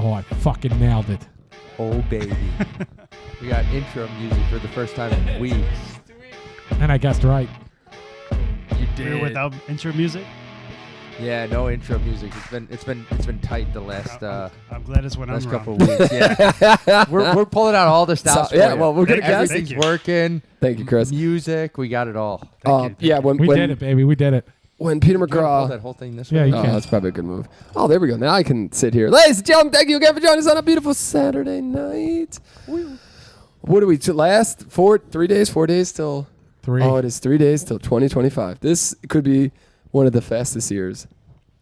Oh, I fucking nailed it. Oh, baby. We got intro music for the first time in weeks. And I guessed right. You We're without intro music. Yeah, no intro music. It's been tight the last I'm glad it's when I'm last wrong. couple of weeks. Yeah, we're pulling out all the stops. Yeah, for you. well, we're gonna guess. Everything's working. Thank you, Chris. Music, we got it all. Yeah, We did it, baby. We did it. when Peter You wanna pull McGraw. that whole thing this Yeah, way. you Oh, can. that's probably a good move. Oh, there we go. Now I can sit here. Ladies and gentlemen, thank you again for joining us on a beautiful Saturday night. What do we last 3 days, 4 days till? 3. Oh, it is 3 days till 2025. This could be one of the fastest years.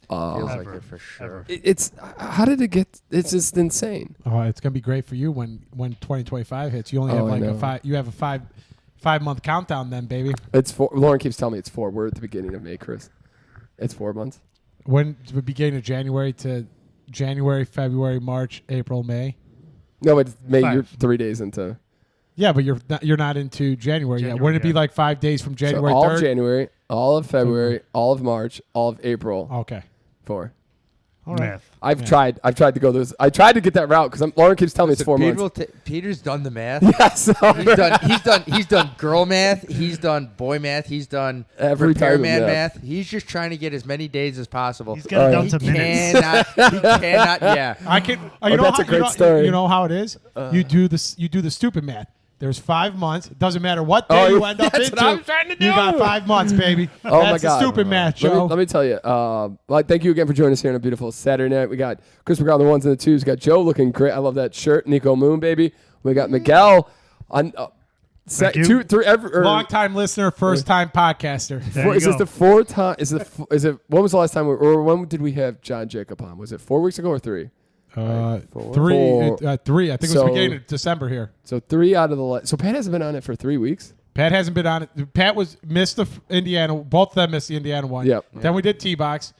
Feels like Ever. it for sure. Ever. It's how did it get? It's just insane. Oh, it's gonna be great for you when 2025 hits. You only have Oh, I like know. a 5. You have a 5-month countdown then, baby. It's 4. Lauren keeps telling me it's 4. We're at the beginning of May, Chris. It's 4 months. When the beginning of January to January, February, March, April, May. No, it's May. 5. You're 3 days into. Yeah, but you're not into January yet. January, Wouldn't it be yeah. like 5 days from January so all 3rd? of January, all of February, all of March, all of April. Okay. 4. All right. Math. I've Yeah. tried to go those. I tried to get that route because Lauren keeps telling me it's 4 months. Peter's done the math. Yeah, so He's done girl math. He's done boy math. He's done Every repairman type of math. He's just trying to get as many days as possible. He's got it down He to minutes. cannot. He cannot. Yeah. I can. that's a great story. You know how it is. You do this. You do the stupid math. There's 5 months. It doesn't matter what day Oh, you end up that's into. what I was trying to You got do. 5 months, baby. Oh my That's God. the stupid math, Joe. let me tell you. Well, thank you again for joining us here on a beautiful Saturday night. We got Chris McGraw on the ones and the twos. We got Joe looking great. I love that shirt. Nico Moon, baby. We got Miguel on Thank you. 2, 3. Long time listener, first time podcaster. There you Is this go. the 4th time? Is it? When was the last time? Or when did we have John Jacob on? Was it 4 weeks ago or 3? 3. 4. 3. I think it So- was beginning of December here. So 3 out of the. So Pat hasn't been on it for 3 weeks. Pat hasn't been on it. Pat missed the Indiana. Both of them missed the Indiana one. Yep. Then we did T-Box.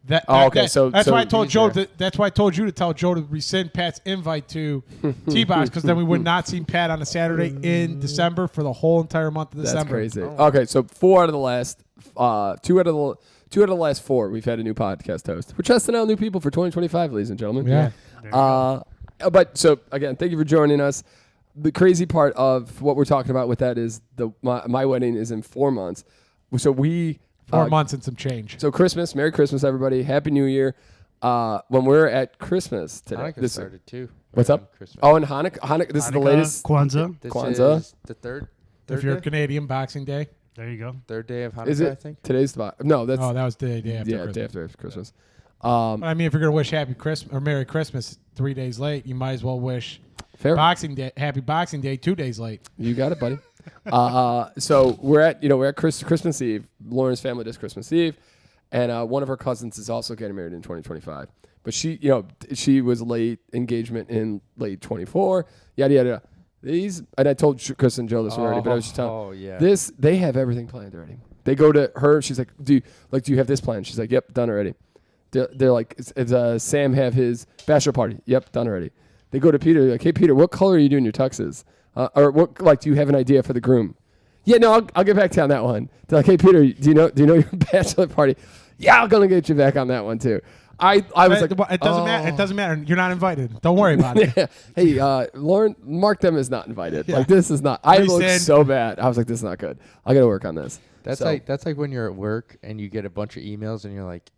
Okay, that's so why I told he's Joe. there. That's why I told you to tell Joe to rescind Pat's invite to T-Box because then we would not see Pat on a Saturday in December for the whole entire month of That's December. crazy. Okay, so 4 out of the last, 2 out of the last 4, we've had a new podcast host. We're testing out new people for 2025, ladies and gentlemen. Yeah. There you go. But so again, thank you for joining us. The crazy part of what we're talking about with that is my wedding is in 4 months. So we 4 months and some change. So Christmas, Merry Christmas, everybody, Happy New Year. When we're at Christmas today, Hanukkah started too. What's Right up? on Christmas. Oh, and Hanukkah. This is the Hanukkah, latest. Kwanzaa. This Kwanzaa. is the third If you're day? Canadian, Boxing Day. There you go. Third day of Hanukkah, Is it I think. today's the no? That's Oh, that was the day after yeah, Christmas. day after Christmas. I mean, if you're gonna wish Happy Christmas or Merry Christmas 3 days late, you might as well wish Fair. Boxing Day, Happy Boxing Day 2 days late. You got it, buddy. So we're at Christmas Eve. Lauren's family does Christmas Eve, and one of her cousins is also getting married in 2025. But she was late engagement in late 24. Yada yada. And I told Chris and Joe this already, but I was just telling yeah. they have everything planned already. They go to her. She's like, do you have this planned? She's like, yep, done already. They're like, Sam have his bachelor party? Yep, done already. They go to Peter. They're like, hey Peter, what color are you doing your tuxes? Or what do you have an idea for the groom? Yeah, no, I'll get back to you on that one. They're like, hey Peter, do you know your bachelor party? Yeah, I'm gonna get you back on that one too. I was like, it doesn't matter. It doesn't matter. You're not invited. Don't worry about it. Hey, Lauren, mark them as not invited. Yeah. Like this is not. I look Rescind. so bad. I was like, this is not good. I got to work on this. That's like when you're at work and you get a bunch of emails and you're like,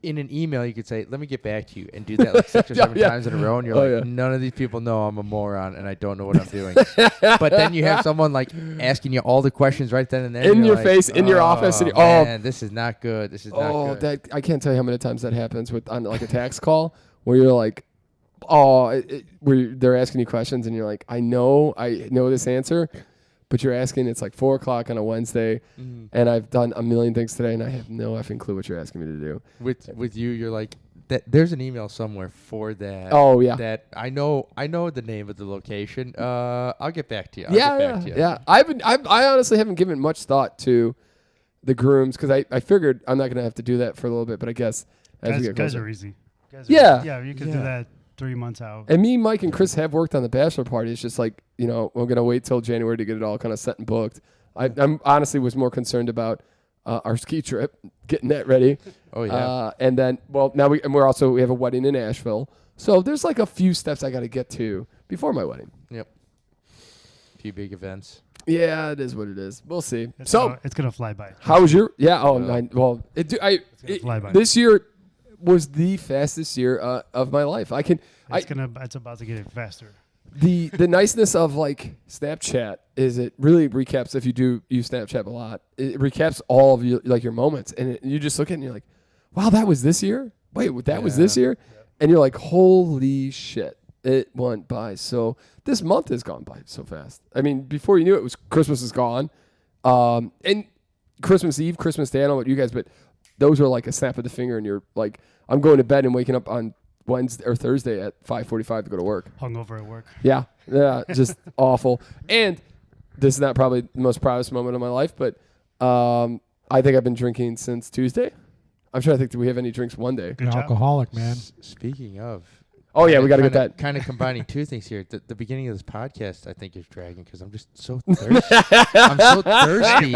in an email you could say, "Let me get back to you," and do that like 6 or 7 times in a row, and you're like, none of these people know I'm a moron and I don't know what I'm doing. But then you have someone like asking you all the questions right then and there In and you're your like, face, in your office, and man, this is not good. This is not good. I can't tell you how many times that happens on like a tax call where you're like, where they're asking you questions and you're like, I know this answer, but you're asking. It's like 4:00 on a Wednesday, and I've done a million things today, and I have no effing clue what you're asking me to do. With you, you're like, there's an email somewhere for that. Oh yeah. That I know the name of the location. I'll get back to you. Yeah. I honestly haven't given much thought to the grooms because I figured I'm not gonna have to do that for a little bit, but I guess as we get Guys closer. are easy. Yeah. You could do that 3 months out. And me, Mike, and Chris have worked on the bachelor party. It's just like, we're going to wait till January to get it all kind of set and booked. I honestly was more concerned about our ski trip, getting that ready. Oh yeah. And then, now we have a wedding in Asheville. So there's like a few steps I got to get to before my wedding. Yep. A few big events. Yeah, it is what it is. We'll see. It's gonna fly by. How was your? Yeah. Oh, fly by. This year was the fastest year of my life. It's about to get faster. The niceness of like Snapchat is it really recaps, if you do use Snapchat a lot, it recaps all of your moments, and you just look at it and you're like, wow, that was this year? Wait, that was this year? Yeah. And you're like, holy shit, it went by. So this month has gone by so fast. I mean, before you knew it, Christmas is gone. And Christmas Eve, Christmas Day, I don't know about you guys, but those are like a snap of the finger, and you're like, I'm going to bed and waking up on Wednesday or Thursday at 5:45 to go to work. Hungover at work. Yeah, just awful. And this is not probably the most proudest moment of my life, but I think I've been drinking since Tuesday. I'm trying to think, do we have any drinks one day? You're an alcoholic, man. Speaking of. Oh, yeah, we got to get that. Kind of combining two things here. The beginning of this podcast, I think, is dragging because I'm just so thirsty. I'm so thirsty.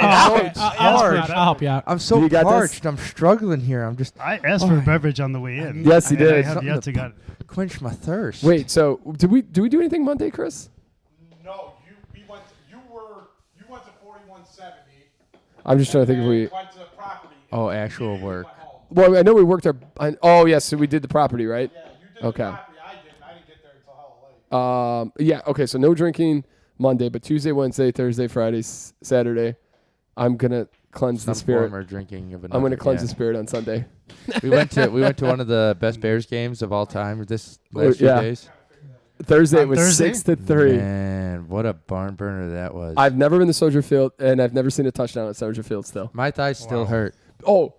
I'll help you out. I'm so parched. I'm struggling here. I asked for a beverage on the way in. Yes, he did. I have yet to quench my thirst. Wait, so do we do anything Monday, Chris? No, you went to 4170. I'm just trying to think if we went to the property. Oh, actual work. Well, I know we worked our. Yes, so we did the property, right? Yeah, you did the property. I didn't get there until hell late. Yeah. Okay. So no drinking Monday, but Tuesday, Wednesday, Thursday, Friday, Saturday, I'm gonna cleanse the spirit. Form or drinking of I'm gonna cleanse the spirit on Sunday. We went to one of the best Bears games of all time this last few days. Thursday it was 6-3. Man, what a barn burner that was. I've never been to Soldier Field, and I've never seen a touchdown at Soldier Field. Still, my thighs still hurt. Oh.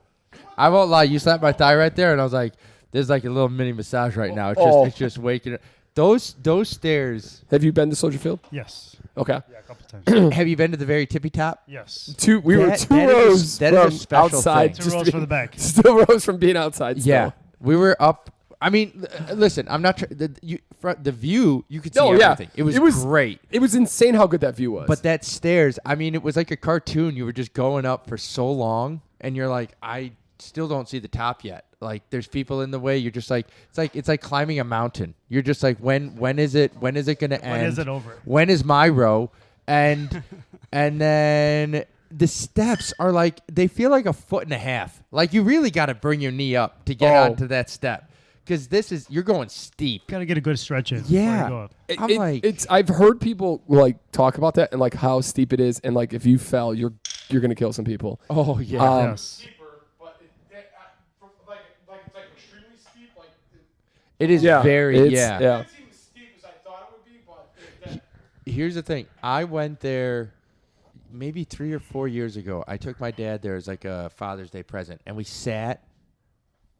I won't lie. You slapped my thigh right there, and I was like, "There's like a little mini massage right now. It's just waking up." Those stairs. Have you been to Soldier Field? Yes. Okay. Yeah, a couple times. Have you been to the very tippy top? Yes. We were two rows from outside. Thing. 2 rows from the back. Still rows from being outside. Yeah. Still. We were up. I mean, listen. I'm not. The view. You could see everything. It was great. It was insane how good that view was. But that stairs. I mean, it was like a cartoon. You were just going up for so long, and you're like, I still don't see the top yet. Like there's people in the way. You're just like it's like climbing a mountain. You're just like when is it gonna end? When is it over? When is my row? And then the steps are like they feel like 1.5 feet. Like you really got to bring your knee up to get onto that step because you're going steep. Got to get a good stretch in. Yeah. I've heard people like talk about that and like how steep it is and like if you fell you're gonna kill some people. Oh yeah. Yes. It is very. It didn't seem as steep as I thought it would be, but here's the thing. I went there maybe 3 or 4 years ago. I took my dad there as like a Father's Day present, and we sat.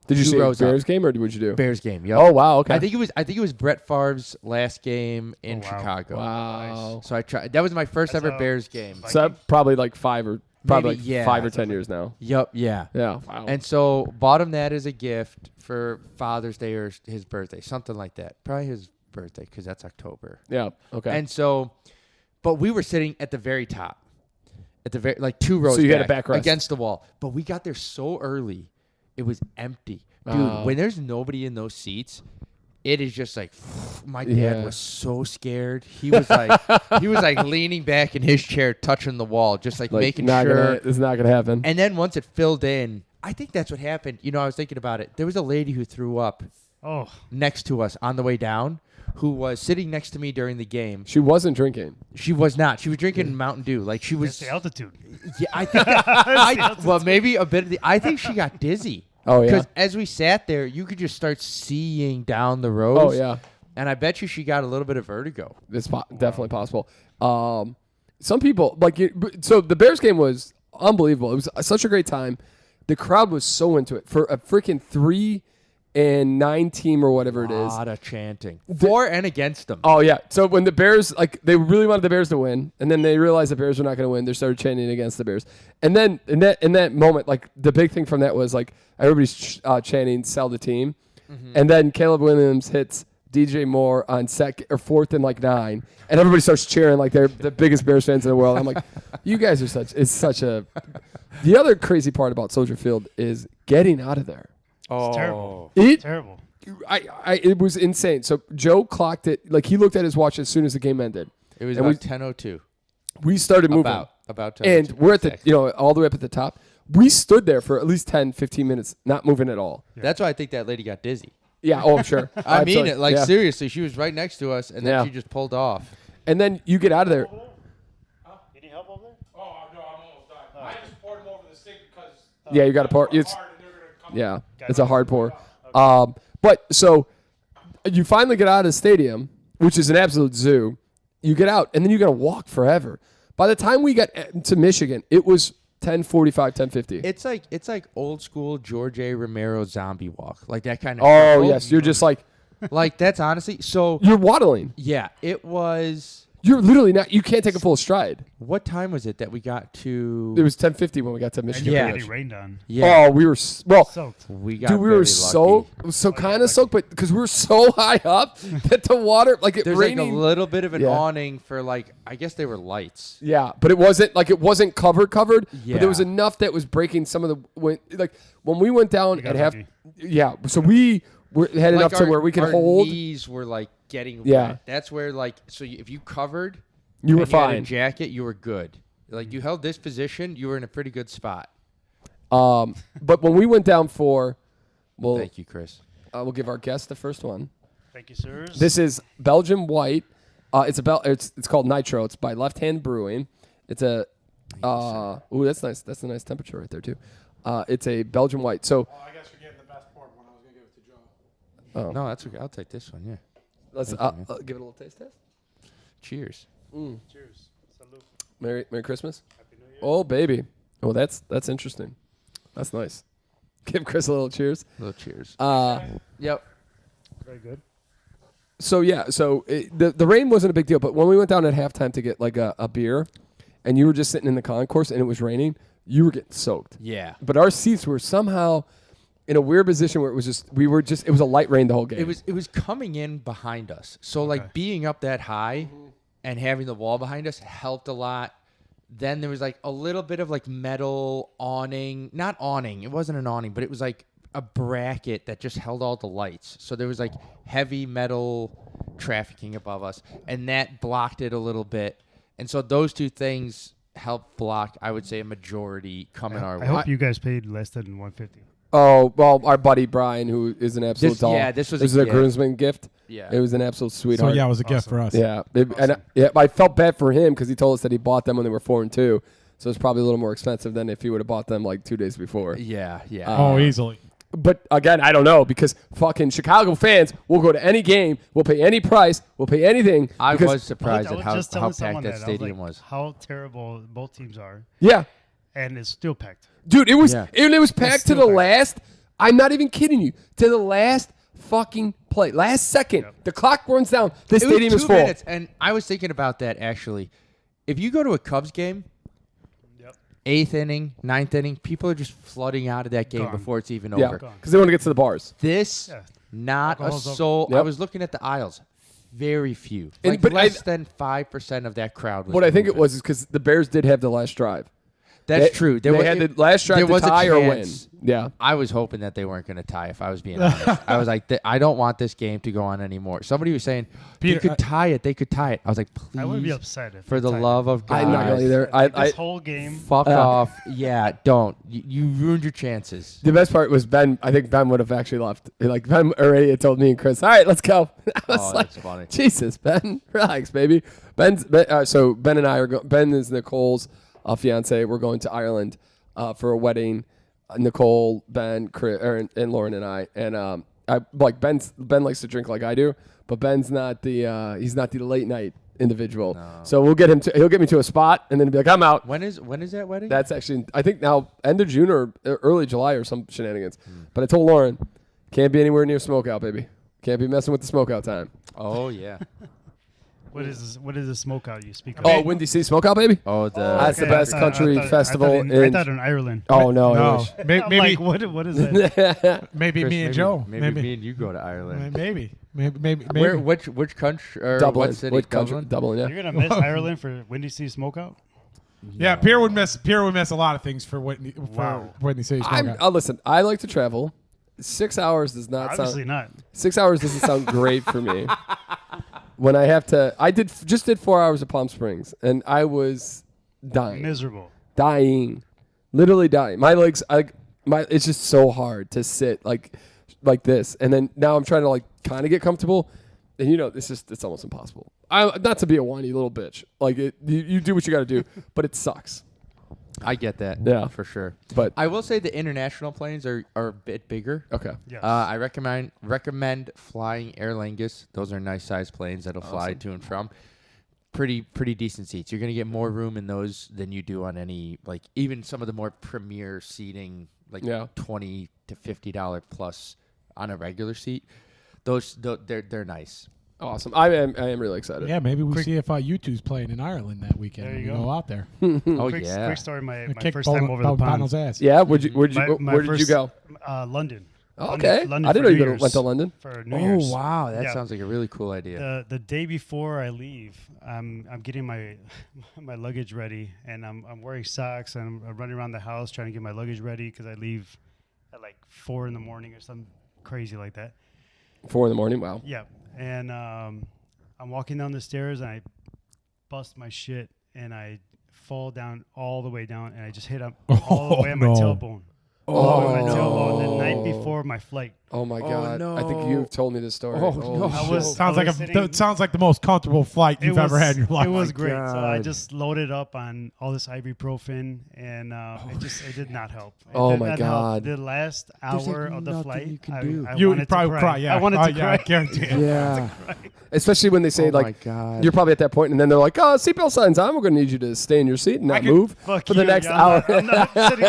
Did you see a Bears game or what you do? Bears game. Yep. Oh wow. Okay. I think it was Brett Favre's last game in Chicago. Wow. So I tried. That was my first ever Bears game. So probably like 5 or 5 or 10 years now. Yep. Yeah. Yeah. Wow. And so bought him that as a gift for Father's Day or his birthday, something like that. Probably his birthday because that's October. Yeah. Okay. And so, but we were sitting at the very top, at the very like 2 rows. So you had a backrest against the wall. But we got there so early, it was empty, dude. When there's nobody in those seats, it is just like my dad was so scared. He was like leaning back in his chair, touching the wall, just like making sure it's not gonna happen. And then once it filled in, I think that's what happened. You know, I was thinking about it. There was a lady who threw up next to us on the way down, who was sitting next to me during the game. She wasn't drinking. She was not. She was drinking Mountain Dew. Like she was. That's the altitude. Yeah, I think. Well, maybe a bit of the. I think she got dizzy. Oh yeah. Because as we sat there, you could just start seeing down the rows. Oh yeah. And I bet you she got a little bit of vertigo. It's definitely possible. Some people so the Bears game was unbelievable. It was such a great time. The crowd was so into it for a freaking 3-9 team or whatever it is. A lot of chanting for and against them. Oh yeah. So when the Bears they really wanted the Bears to win, and then they realized the Bears were not going to win, they started chanting against the Bears. And then in that moment, like the big thing from that was like everybody's chanting "Sell the team," and then Caleb Williams hits DJ Moore on second or 4th and like 9, and everybody starts cheering like they're the biggest Bears fans in the world. I'm like, you guys are such a. The other crazy part about Soldier Field is getting out of there. It's terrible. Terrible. It was insane. So Joe clocked it. Like he looked at his watch as soon as the game ended. It was about 10:02. We started moving. About 10:02. And we're at the, all the way up at the top. We stood there for at least 10, 15 minutes, not moving at all. Yeah. That's why I think that lady got dizzy. Yeah, oh, I'm sure. I mean it. Like, seriously, she was right next to us, and then she just pulled off. And then you get out of there. You need help over there? Oh, no, I'm almost done. I just poured them over the sink because... Yeah, you got to pour. It's a hard pour. But so you finally get out of the stadium, which is an absolute zoo. You get out, and then you got to walk forever. By the time we got to Michigan, it was 10:45, 10:50. It's like old school George A. Romero zombie walk, like that kind of. Oh yes, you're just like that's honestly so. You're waddling. Yeah, it was. You're literally not. You can't take a full stride. What time was it that we got to? It was 10:50 when we got to Michigan. Yeah, it rained on. Yeah. Oh, we were soaked. We got. Dude, we were so kind of soaked, but because we were so high up that the water, like it There's raining. like a little bit of an awning for like I guess they were lights. Yeah, but it wasn't covered. Yeah. But there was enough that was breaking some of the when we went down at half. Yeah, so we had enough to where we could hold. Our knees were like getting wet. That's where if you covered. You were fine. You had a jacket, you were good. Like you held this position, you were in a pretty good spot. But when we went down thank you, Chris. We'll give our guest the first one. Thank you, sirs. This is Belgian White. It's called Nitro. It's by Left Hand Brewing. It's a that's nice. That's a nice temperature right there too. It's a Belgian White. So I guess you're getting the best poured one. I was gonna give it to Joe. Oh no, that's okay. I'll take this one. Yeah. Let's give it a little taste test. Cheers. Cheers. Salute. Merry Christmas. Happy New Year. Oh baby. Oh that's interesting. That's nice. Give Chris a little cheers. A little cheers. Yep. Very good. So yeah, the rain wasn't a big deal, but when we went down at halftime to get like a beer, and you were just sitting in the concourse and it was raining, you were getting soaked. Yeah. But our seats were somehow in a weird position where it was it was a light rain the whole game. It was coming in behind us. So like being up that high and having the wall behind us helped a lot. Then there was like a little bit of like metal awning, not awning. It wasn't an awning, but it was like a bracket that just held all the lights. So there was like heavy metal trafficking above us, and that blocked it a little bit. And so those two things helped block, I would say, a majority coming our way. I hope you guys paid less than $150. Oh, well, our buddy Brian, who is an absolute doll. Yeah, this was a groomsman gift. Yeah. It was an absolute sweetheart. So, yeah, it was a gift for us. Yeah. I felt bad for him because he told us that he bought them when they were 4 and 2. So it's probably a little more expensive than if he would have bought them like 2 days before. Yeah. Easily. But again, I don't know because fucking Chicago fans will go to any game, will pay any price, will pay anything. I was surprised I at was just how telling packed someone that I was stadium like, was. How terrible both teams are. Yeah. And it's still packed. Dude, it was Yeah. it was packed to the last. I'm not even kidding you. To the last fucking play. Last second. Yep. The clock runs down. The It stadium was is 2 full. minutes, and I was thinking about that actually. If you go to a Cubs game, Yep. 8th inning, 9th inning, people are just flooding out of that game Gone. before it's even Yeah, over. because they want to get to the bars. This, Yeah. not a Alcohol's over. soul. Yep. I was looking at the aisles. Very few. And- Like but less than 5% of that crowd was What I think it moving. was is because the Bears did have the last drive. That's true. They had the last drive there to was a tie or win. chance. Yeah. I was hoping that they weren't going to tie, if I was being honest. I was like, I don't want this game to go on anymore. Somebody was saying, Peter, they could tie it. They could tie it. I was like, please. I would be upset if For they the tied love it. of God. I'm not going to either. This whole game. Fuck off. Yeah, don't. You ruined your chances. The best part was Ben. I think Ben would have actually left. Like Ben already had told me and Chris, all right, let's go. I was like, that's funny. Jesus, Ben, relax, baby. So Ben and I are going. Ben is Nicole's fiance. We're going to Ireland for a wedding. Nicole, Ben, Chris, and Lauren and I. And I like Ben likes to drink like I do, but Ben's not the he's not the late night individual. No. So we'll get him to. He'll get me to a spot, and then he'll be like, I'm out. When is that wedding? That's actually, I think now end of June or early July or some shenanigans. But I told Lauren, can't be anywhere near smokeout, baby. Can't be messing with the smokeout time. Oh, yeah. What is the smokeout you speak of? Oh, Windy City smokeout, baby. Oh, the. That's the best country festival I in- thought in Ireland. Oh no, No, I'm maybe like, what is that? maybe Chris, me and Joe. Maybe me and you go to Ireland. Maybe. Maybe. Which country or Dublin. what city? Which country? Dublin, yeah. You're gonna miss Ireland for Windy City Smokeout. Yeah, Pierre would miss a lot of things for Whitney. Wow. For Whitney City Smokeout. Listen, I like to travel. 6 hours does not Obviously sound. not. 6 hours doesn't sound great for me. When I have to, I just did 4 hours of Palm Springs, and I was dying, Miserable. Literally dying. My legs, it's just so hard to sit like this, and then now I'm trying to like kind of get comfortable, and it's almost impossible. Not to be a whiny little bitch, like you do what you got to do, but it sucks. I get that. Yeah. For sure. But I will say the international planes are a bit bigger. okay, Yes. I recommend flying Aer Lingus. Those are nice sized planes that'll fly to and from. Pretty decent seats. You're gonna get more room in those than you do on any even some of the more premier seating $20 to $50 plus on a regular seat. They're nice. awesome. I am really excited. Yeah, maybe we see if U2's playing in Ireland that weekend. There you and we go. go out there. Quick story. My Kick first time over the Bono's pond. ass. Yeah, where did you go? London. Oh, okay, London I didn't for know New you Year's. went to London. For New Year's. Wow, that Yeah. sounds like a really cool idea. The day before I leave, I'm getting my my luggage ready, and I'm wearing socks, and I'm running around the house trying to get my luggage ready because I leave at like 4 a.m. or something crazy like that. 4 a.m. Wow. Yeah, and I'm walking down the stairs, and I bust my shit, and I fall down all the way down, and I just hit up all the way on my tailbone. My tailbone the night before my flight. Oh my God! no. I think you've told me this story. Oh, Holy no. I shit. was- Sounds like the most comfortable flight you've ever had in your life. It was great. So I God. just loaded up on all this ibuprofen, and it did not help. It Oh did my not help. God. The last There's, hour like, of the nothing flight, you can I, do. I You wanted probably to cry. Yeah, I wanted to yeah, I cry. guarantee it. Yeah. Especially when they say Oh like my God. you're probably at that point, and then they're like, "Oh, seatbelt signs on. We're going to need you to stay in your seat and not move Fuck for the you, next yeah, hour." I'm not sitting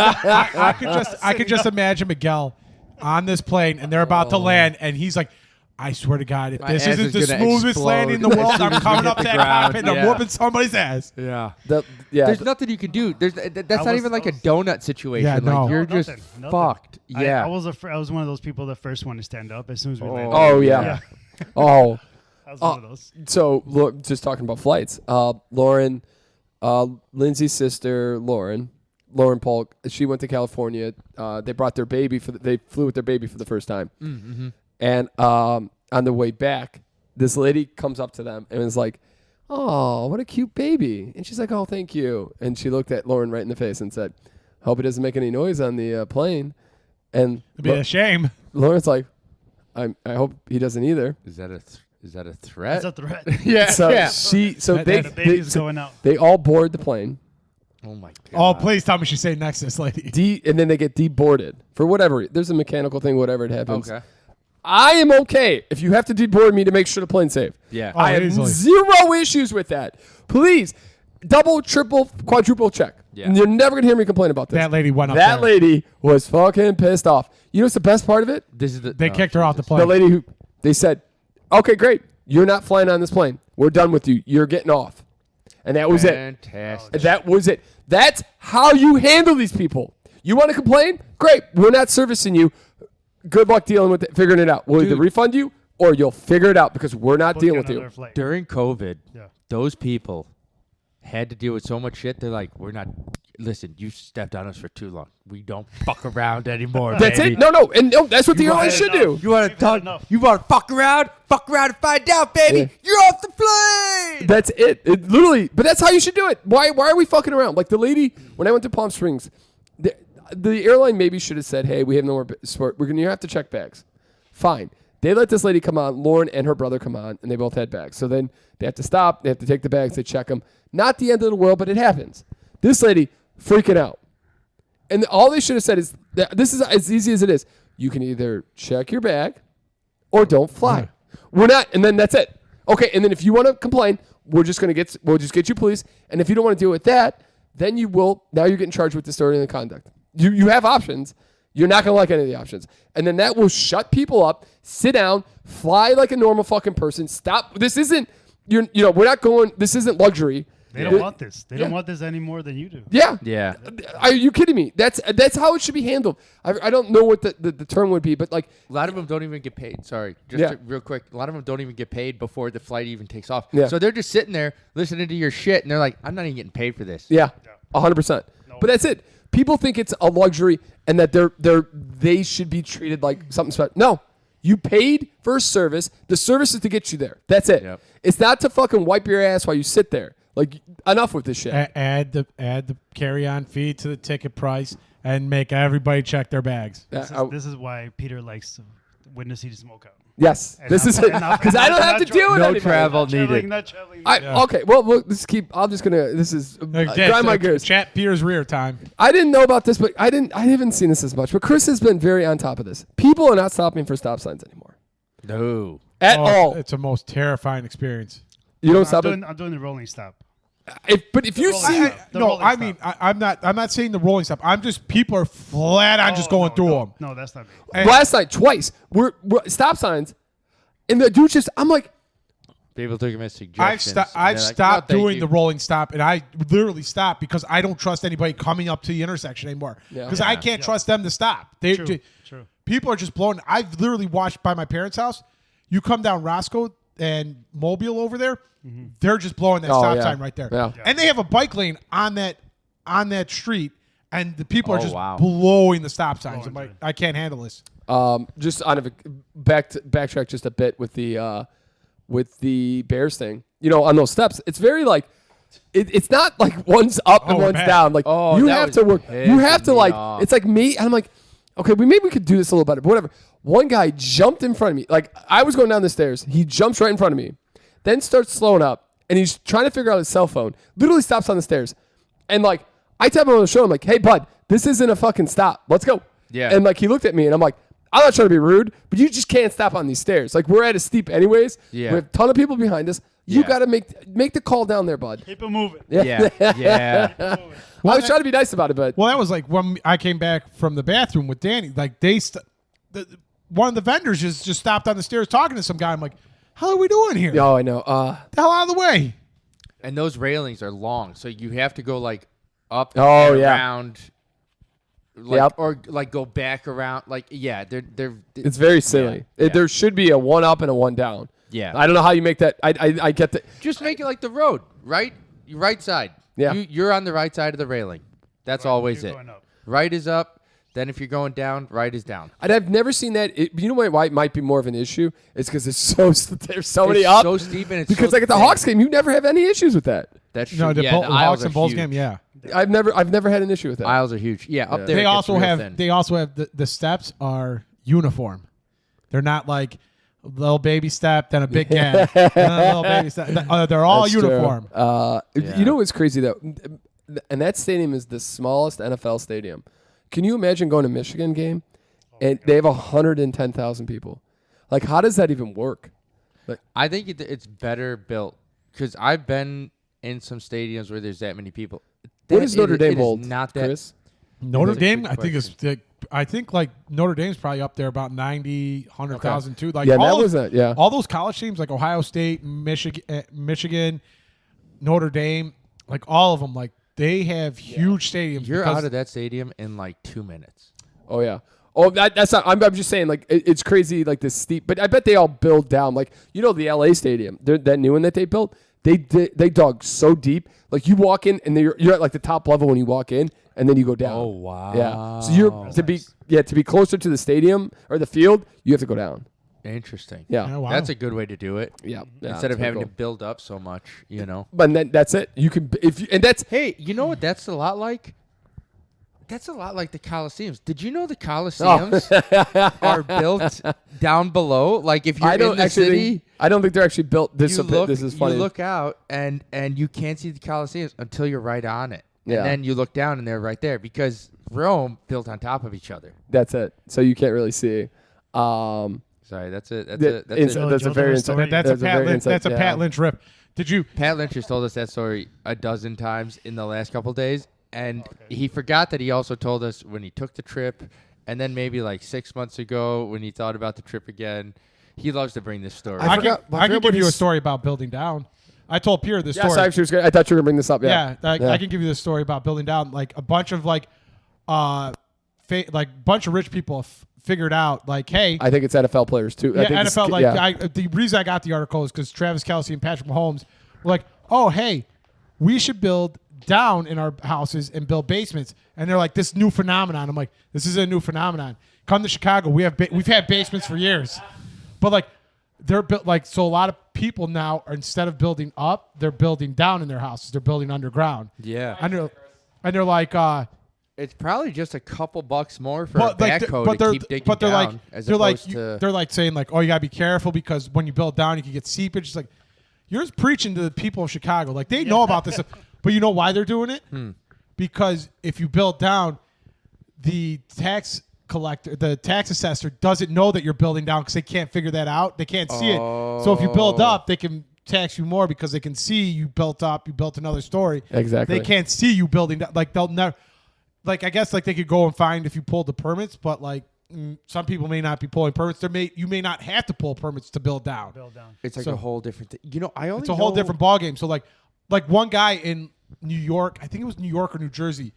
I could just imagine Miguel on this plane, and they're about to land, and he's like, I swear to God, if My this ass isn't is the gonna smoothest explode landing in the as world, soon I'm as we coming hit up the to that ground. cockpit and I'm Yeah. whooping somebody's ass. Yeah. Yeah, There's nothing you can do. That's not was- even like I a was- donut situation. Yeah, no. Like you're No, just nothing. fucked. Yeah. I was one of those people, the first one to stand up as soon as we landed. Oh yeah. Oh, I was one of those. so look, just talking about flights. Lauren, Lindsay's sister, Lauren Polk. She went to California. They brought their baby they flew with their baby for the first time. Mm-hmm. And on the way back, this lady comes up to them and is like, "Oh, what a cute baby!" And she's like, "Oh, thank you." And she looked at Lauren right in the face and said, "Hope it doesn't make any noise on the plane." And It'd be a shame. Lauren's like, I hope he doesn't either. Is that a threat? It's a threat. yeah. So yeah. The baby's going out. they all board the plane. Oh my God. Oh, please tell me she's sitting next to this lady. And then they get deboarded for whatever. There's a mechanical thing, whatever it happens. Okay. I am okay if you have to deboard me to make sure the plane's safe. Yeah. Oh, I have easily. zero issues with that. Please, double, triple, quadruple check. Yeah. You're never gonna hear me complain about this. That lady went up That there. lady was fucking pissed off. You know what's the best part of it? This is the. They oh, kicked her off the Jesus. plane. The lady who they said, "Okay, great, you're not flying on this plane. We're done with you. You're getting off." And that was it. Fantastic. That was it. That's how you handle these people. You want to complain? Great. We're not servicing you. Good luck dealing with it, figuring it out. We'll either Dude. refund you or you'll figure it out because we're not dealing with you. Flight. During COVID, Yeah. those people had to deal with so much shit. They're like, we're not. Listen, you stepped on us for too long. We don't fuck around anymore. That's baby. it. No, and that's what the airline should do. You want to We've had talk? enough. You want to fuck around? Fuck around and find out, baby. Yeah. You're off the plane. That's it. It literally, but that's how you should do it. Why are we fucking around? Like the lady when I went to Palm Springs, the airline maybe should have said, "Hey, we have no more sport. You have to check bags." Fine. They let this lady come on, Lauren and her brother come on, and they both had bags. So then they have to stop. They have to take the bags. They check them. Not the end of the world, but it happens. This lady freaking out. And all they should have said is, this is as easy as it is. You can either check your bag or don't fly. We're not, and then that's it. Okay, and then if you want to complain, we'll just get you police. And if you don't want to deal with that, then now you're getting charged with disorderly conduct. You have options. You're not going to like any of the options. And then that will shut people up, sit down, fly like a normal fucking person. Stop. This isn't, we're not going, this isn't luxury. They don't want this. They don't want this any more than you do. Yeah. Yeah. Are you kidding me? That's how it should be handled. I don't know what the term would be, but like A lot of them don't even get paid. Sorry, real quick. A lot of them don't even get paid before the flight even takes off. Yeah. So they're just sitting there listening to your shit, and they're like, "I'm not even getting paid for this." Yeah, 100%. But that's it. People think it's a luxury and that they should be treated like something special. No, you paid for a service. The service is to get you there. That's it. Yep. It's not to fucking wipe your ass while you sit there. Like, enough with this shit. Add the carry-on fee to the ticket price and make everybody check their bags. This is why Peter likes when to see the smoke out. Yes, this is it because I don't have to deal with no anybody. travel needed. Not traveling. Okay, well, let's keep. I'm just gonna. This is grind my gears. Chat Peter's rear time. I didn't know about this, but I haven't seen this as much. But Chris has been very on top of this. People are not stopping for stop signs anymore No. at all. It's a most terrifying experience. You don't I'm stop doing, it. I'm doing the rolling stop. But if you see, I'm not saying the rolling stop. I'm just people are flat on just going through them. No, that's not me. And- last night twice, we're stop signs, and the dude just. I'm like, People took him as suggestions. I've and they're like, stopped "No, thank doing you." the rolling stop, and I literally stopped because I don't trust anybody coming up to the intersection anymore. Yeah. Because I can't trust them to stop. True. People are just blowing. I've literally watched by my parents' house. You come down Roscoe and Mobile over there, they're just blowing that stop sign right there. Yeah. And they have a bike lane on that street, and the people are just wow. blowing the stop signs. I'm like, I can't handle this. just on a backtrack just a bit with the Bears thing. You know, on those steps, it's very like. It's not like one's up and one's down. Like you have to work. You have to like. off. It's like me, and I'm like, okay, maybe we could do this a little better. But whatever. One guy jumped in front of me. Like I was going down the stairs. He jumps right in front of me, then starts slowing up, and he's trying to figure out his cell phone. Literally stops on the stairs, and like I tap him on the shoulder. I'm like, hey bud, this isn't a fucking stop. Let's go. Yeah. And like he looked at me, and I'm like, I'm not trying to be rude, but you just can't stop on these stairs. Like we're at a steep anyways. Yeah. We have a ton of people behind us. You Yeah. got to make the call down there, bud. Keep it moving. Yeah. I was trying to be nice about it, but Well, that was like when I came back from the bathroom with Danny. Like one of the vendors just stopped on the stairs talking to some guy. I'm like, how are we doing here? oh, I know. The hell out of the way. And those railings are long, so you have to go like up Oh, and yeah. around. Like, Yep. Or like go back around. Like they're it's very silly. Yeah. There should be a one up and a one down. Yeah. I don't know how you make that. I get that. Just make it like the road, right? Your right side. Yeah. You're on the right side of the railing. That's always you're it. going up. Right is up. Then if you're going down, right is down. And I've never seen that. You know why it might be more of an issue? It's because there's so many It's up. so steep and it's because so like at the thin. Hawks game, you never have any issues with that. That's true. No, the yeah, the Hawks aisles are and Bulls huge. game, yeah. I've never had an issue with that. Aisles are huge. Yeah, up there. They it gets also real have thin. the steps are uniform. They're not like a little baby step, then a big gap, then a little baby step. They're all That's true. uniform. Yeah. You know what's crazy though? And that stadium is the smallest NFL stadium. Can you imagine going to a Michigan game and they have 110,000 people? Like, how does that even work? I think it's better built because I've been in some stadiums where there's that many people. What does Notre Dame hold? Not that. Chris? Notre That's a Dame, good I think is. I think like Notre Dame's probably up there about 90, 100,000 too. Like Yeah, all that those, was a yeah. all those college teams like Ohio State, Michigan, Notre Dame, like all of them, like they have huge stadiums. You're because out of that stadium in like 2 minutes. Oh yeah. Oh, that's not. I'm just saying, like it's crazy, like this steep. But I bet they all build down. Like you know, the LA stadium, that new one that they built, they dug so deep. Like you walk in and you're at like the top level when you walk in, and then you go down. Oh wow. Yeah. So you're to be closer to the stadium or the field, you have to go down. Interesting. Yeah. Yeah, wow. That's a good way to do it. Yeah. Instead of having to build up so much, you know. But then that's it. You can and that's Hey, you know what that's a lot like? That's a lot like the Coliseums. Did you know the Coliseums are built down below? Like if you're I don't in the actually city, think, I don't think they're actually built this. This is funny. You look out and you can't see the Coliseums until you're right on it. Yeah. And then you look down and they're right there because Rome built on top of each other. That's it. So you can't really see. Sorry, that's it. That's it. That's That's it. a very Story. that's a Pat very Lynch. That's a yeah. Pat Lynch rip. Did you? Pat Lynch has told us that story a dozen times in the last couple of days, and he forgot that he also told us when he took the trip, and then maybe like 6 months ago when he thought about the trip again. He loves to bring this story. I forgot can give what you a he's- story about building down. I told Pierre this Yeah, story. I thought you were going to bring this up. Yeah. I can give you this story about building down. Like a bunch of bunch of rich people figured out like, hey, I think it's NFL players too. yeah, NFL. The reason I got the article is because Travis Kelce and Patrick Mahomes were like, oh, hey, we should build down in our houses and build basements. And they're like, this new phenomenon. I'm like, this is a new phenomenon. Come to Chicago. We've had basements for years, but like they're built like so. A lot of people now are instead of building up, they're building down in their houses. They're building underground. Yeah, and they're like, it's probably just a couple bucks more for a backhoe to keep digging down. They're like saying like, oh, you gotta be careful because when you build down, you can get seepage. It's like you're just preaching to the people of Chicago. Like they know about this, but you know why they're doing it? Because if you build down, the tax collector, the tax assessor doesn't know that you're building down because they can't figure that out. They can't see it. So if you build up, they can tax you more because they can see you built up. You built another story. Exactly. They can't see you building down. Like they'll never. Like I guess like they could go and find if you pulled the permits, but like some people may not be pulling permits. You may not have to pull permits to build down. It's like a whole different thing. You know, it's a whole different ball game. So like one guy in New York, I think it was New York or New Jersey,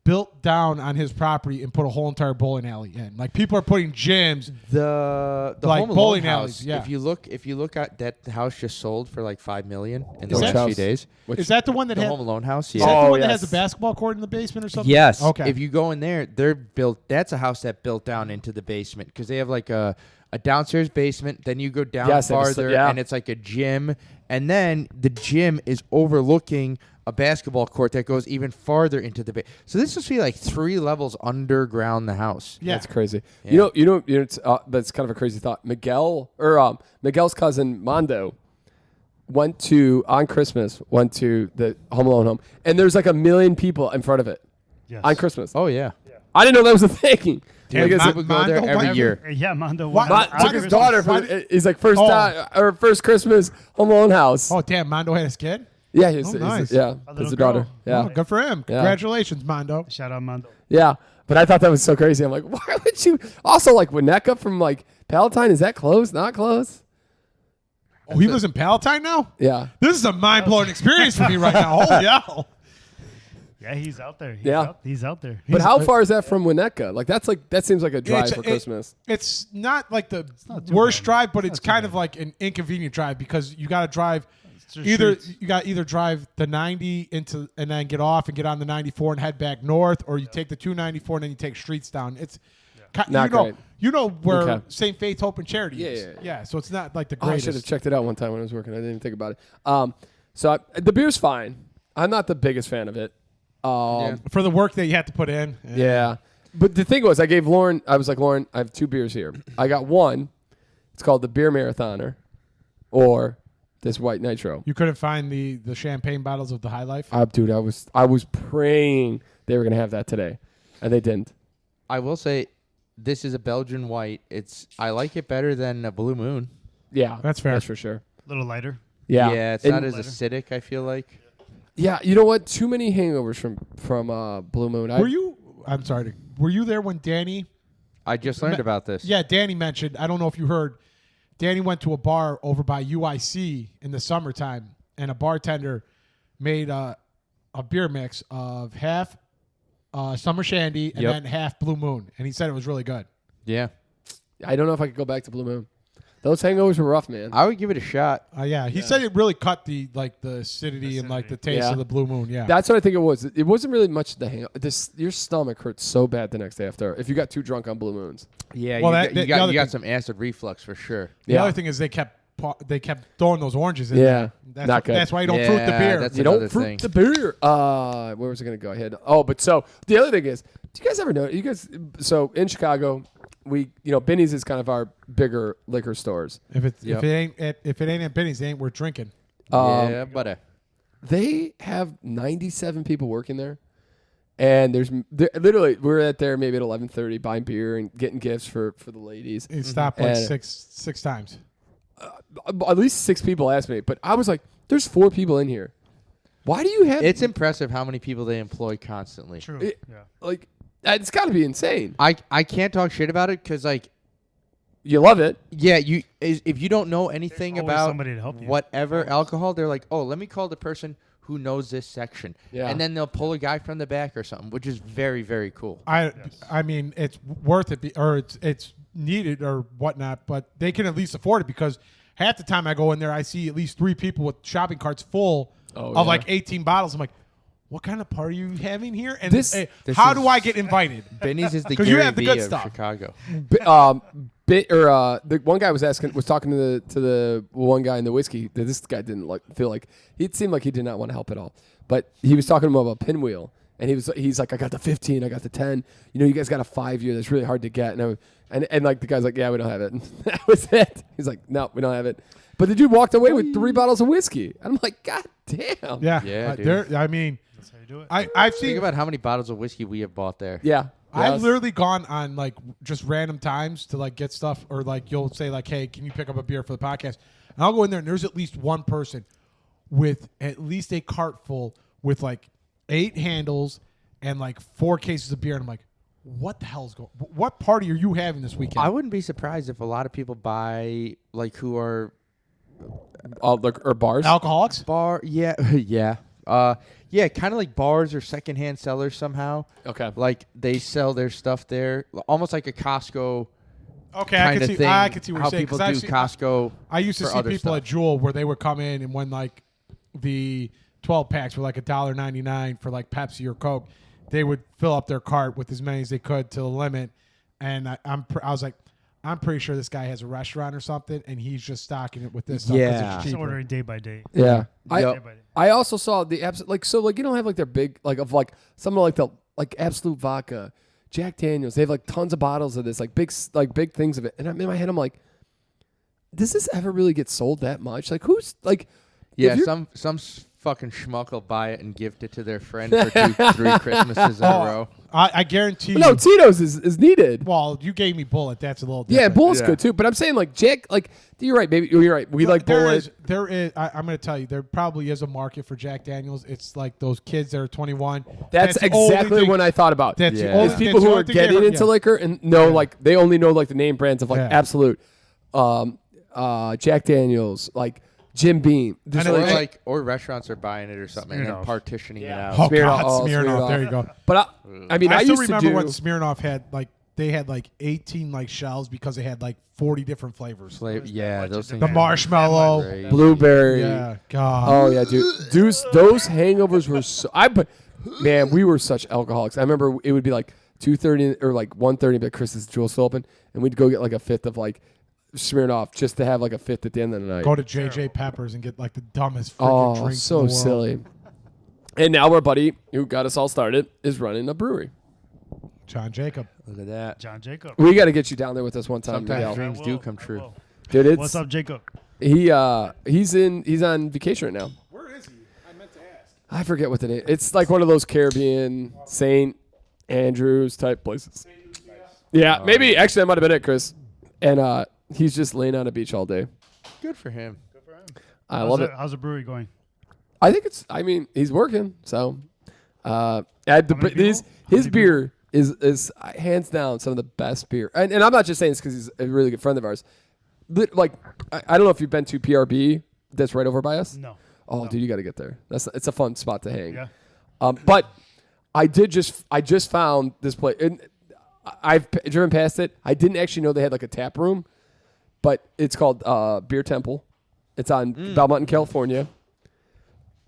built down on his property and put a whole entire bowling alley in. Like people are putting gyms, the like Home Alone bowling house. alleys. Yeah. If you look at that, the house just sold for like $5 million in the last few days. Is that the one that the had Home Alone house? Is Yeah. that the one that has a basketball court in the basement or something? Yes. Okay. If you go in there, they're built. That's a house that built down into the basement because they have like a downstairs basement. Then you go down farther, and it's like a gym, and then the gym is overlooking a basketball court that goes even farther into the basement. So this must be like 3 levels underground the house. Yeah, that's crazy. Yeah. You know, but it's kind of a crazy thought. Miguel's cousin Mondo went to the Home Alone home, and there's like 1 million people in front of it on Christmas. Oh yeah. I didn't know that was a thing. Dude, people go there every year. Yeah, Mondo. Took his daughter for he's like first Christmas Home Alone house. Oh damn, Mondo had his kid. Yeah, nice. It's a daughter. Yeah, oh, good for him. Congratulations, Mondo. Shout out Mondo. Yeah, but I thought that was so crazy. I'm like, why would you? Also, like Winnetka from like Palatine, is that close? Not close. Oh, he lives in Palatine now? Yeah. This is a mind-blowing experience for me right now. Holy hell. Yeah, he's out there. He's out there. But how far is that from Winnetka? Like that seems like a drive for Christmas. It's not like the worst drive, but it's kind of like an inconvenient drive because you got to drive either drive the 90 into and then get off and get on the 94 and head back north, or you take the 294 and then you take streets down. It's not great. You know where St. Faith Hope and Charity is. Yeah. So it's not like the I greatest. should have checked it out one time when I was working. I didn't even think about it. So the beer's fine. I'm not the biggest fan of it. For the work that you have to put in. Yeah. But the thing was, I was like, Lauren, I have 2 beers here. I got one. It's called the Beer Marathoner or this White Nitro. You couldn't find the champagne bottles of the High Life? Dude, I was praying they were going to have that today, and they didn't. I will say this is a Belgian white. I like it better than a Blue Moon. Yeah. That's fair. That's for sure. A little lighter. Yeah. Yeah, it's not as acidic, I feel like. Yeah, you know what? Too many hangovers from Blue Moon. Were you there when Danny? I just learned about this. Yeah, Danny mentioned. I don't know if you heard. Danny went to a bar over by UIC in the summertime, and a bartender made a beer mix of half Summer Shandy and then half Blue Moon, and he said it was really good. Yeah. I don't know if I could go back to Blue Moon. Those hangovers were rough, man. I would give it a shot. He said it really cut the acidity and like the taste of the Blue Moon. Yeah, that's what I think it was. It wasn't really much the hang. Your stomach hurt so bad the next day after if you got too drunk on Blue Moons. Yeah, well, you got some acid reflux for sure. The other thing is they kept throwing those oranges in. Yeah, there. not good. That's why you don't fruit the beer. You don't fruit the beer. Where was I going to go ahead? But so the other thing is, do you guys ever know? So in Chicago, Benny's is kind of our bigger liquor stores. If it ain't at Benny's, it ain't worth drinking. Yeah, but they have 97 people working there, and literally we're at there maybe at 11:30 buying beer and getting gifts for the ladies. It stopped like six times. At least 6 people asked me, but I was like, "There's 4 people in here. Why do you have?" It's impressive how many people they employ constantly. True. Like it's got to be insane. I can't talk shit about it because like you love it. Yeah, if you don't know anything There's always about somebody to help you. whatever alcohol, they're like, oh, let me call the person who knows this section. Yeah. And then they'll pull a guy from the back or something, which is very, very cool. I mean, it's worth it, or it's needed or whatnot, but they can at least afford it because half the time I go in there, I see at least 3 people with shopping carts full of like 18 bottles. I'm like, what kind of party are you having here? And This how do I get invited? Benny's is the 'Cause Gary you have the Vee good of stuff. Chicago. The one guy was talking to the one guy in the whiskey. This guy didn't feel like it seemed like he did not want to help at all. But he was talking to him about pinwheel, and he's like, I got the 15, I got the 10. You know, you guys got a 5-year that's really hard to get. And like the guy's like, yeah, we don't have it. And that was it. He's like, no, we don't have it. But the dude walked away with 3 bottles of whiskey. And I'm like, God damn. Yeah, dude. I mean, That's how you do it. I've seen. Think about how many bottles of whiskey we have bought there. Yeah. I've literally gone on like just random times to like get stuff, or like you'll say like, hey, can you pick up a beer for the podcast? And I'll go in there and there's at least one person with at least a cart full with like 8 handles and like 4 cases of beer. And I'm like, what the hell's going? What party are you having this weekend? I wouldn't be surprised if a lot of people buy, like, who are or bars. Alcoholics? yeah, yeah, kind of like bars or secondhand sellers somehow. Okay. Like they sell their stuff there, almost like a Costco Okay, kind of thing. I can see what how you're saying. people 'Cause do I've seen- Costco. I used to for see other people stuff. at Jewel where they would come in and when like the 12 packs were like $1.99 for like Pepsi or Coke, they would fill up their cart with as many as they could to the limit. And I was like, I'm pretty sure this guy has a restaurant or something, and he's just stocking it with this stuff 'cause Yeah. it's Just cheaper. ordering day by day. Yeah. Day by day. I also saw the like you don't have like their big like of like some of like the like Absolute Vodka, Jack Daniels. They have like tons of bottles of this, like big things of it. And I'm in my head, I'm like, does this ever really get sold that much? Like who's like, Yeah, if you're- some fucking schmuck will buy it and gift it to their friend for 3 Christmases in a row. I guarantee you. no, Tito's is needed. Well, you gave me Bullet. That's a little Yeah, different. Bullet's Yeah. good too. But I'm saying like Jack, like you're right, baby. You're right. We like Bullet. There is. I'm going to tell you, there probably is a market for Jack Daniels. It's like those kids that are 21. That's the only exactly thing- what I thought about. That's Yeah. the only, It's people that's the who only are thing they getting heard- into yeah. liquor and know Yeah. like they only know like the name brands of like Yeah. Absolute, Jack Daniels, like Jim Beam. Just I know, like- Or restaurants are buying it or something and then Smirnoff. partitioning it out. Oh, Smirnoff. God, Oh, Smirnoff. Smirnoff. There you go. But I mean, I still used to remember do. when Smirnoff had like they had like 18 like shells because they had like 40 different flavors. Yeah, bunch those of things. The Yeah. marshmallow. Great. Blueberry. Yeah, God. Oh yeah, dude. Those hangovers were so. Man, we were such alcoholics. I remember it would be like 2:30 or like 1:30, but Chris's Jewel still open, and we'd go get like a fifth of like Smirnoff just to have like a fifth at the end of the night. Go to JJ Peppers and get like the dumbest freaking Oh, drink. so in the world. silly. And now our buddy who got us all started is running a brewery. John Jacob. Look at that. John Jacob. We got to get you down there with us one time, Sometimes Miguel. dreams I do will, come I true. will. Dude. It's What's up, Jacob? he's on vacation right now. Where is he? I meant to ask. I forget what the name. It's like one of those Caribbean St. Andrews type places. Yeah, maybe actually that might have been it, Chris. And he's just laying on a beach all day. Good for him. I love it. How's the brewery going? I think it's. I mean, he's working. So, many people? his How many beer is hands down some of the best beer. And I'm not just saying this because he's a really good friend of ours. Like, I don't know if you've been to PRB. That's right over by us. No. Oh, dude, you got to get there. It's a fun spot to hang. Yeah. But I just found this place, and I've driven past it. I didn't actually know they had like a tap room, but it's called Beer Temple. It's on Belmont in California.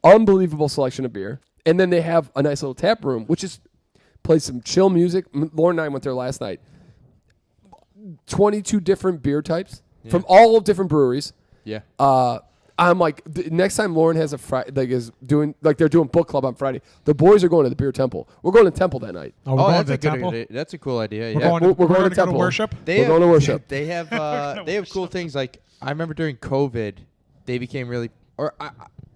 Unbelievable selection of beer, and then they have a nice little tap room, which is plays some chill music. Lauren and I went there last night. 22 different beer types from all different breweries. Yeah. I'm like, next time Lauren has a Friday, they're doing book club on Friday. The boys are going to the Beer Temple. We're going to Temple that night. Oh, we're going to the that's a good temple. idea. That's a cool idea. We're Yeah. going to, We're going to going to temple. worship. They We're going to worship. They have they have cool things like I remember during COVID, they became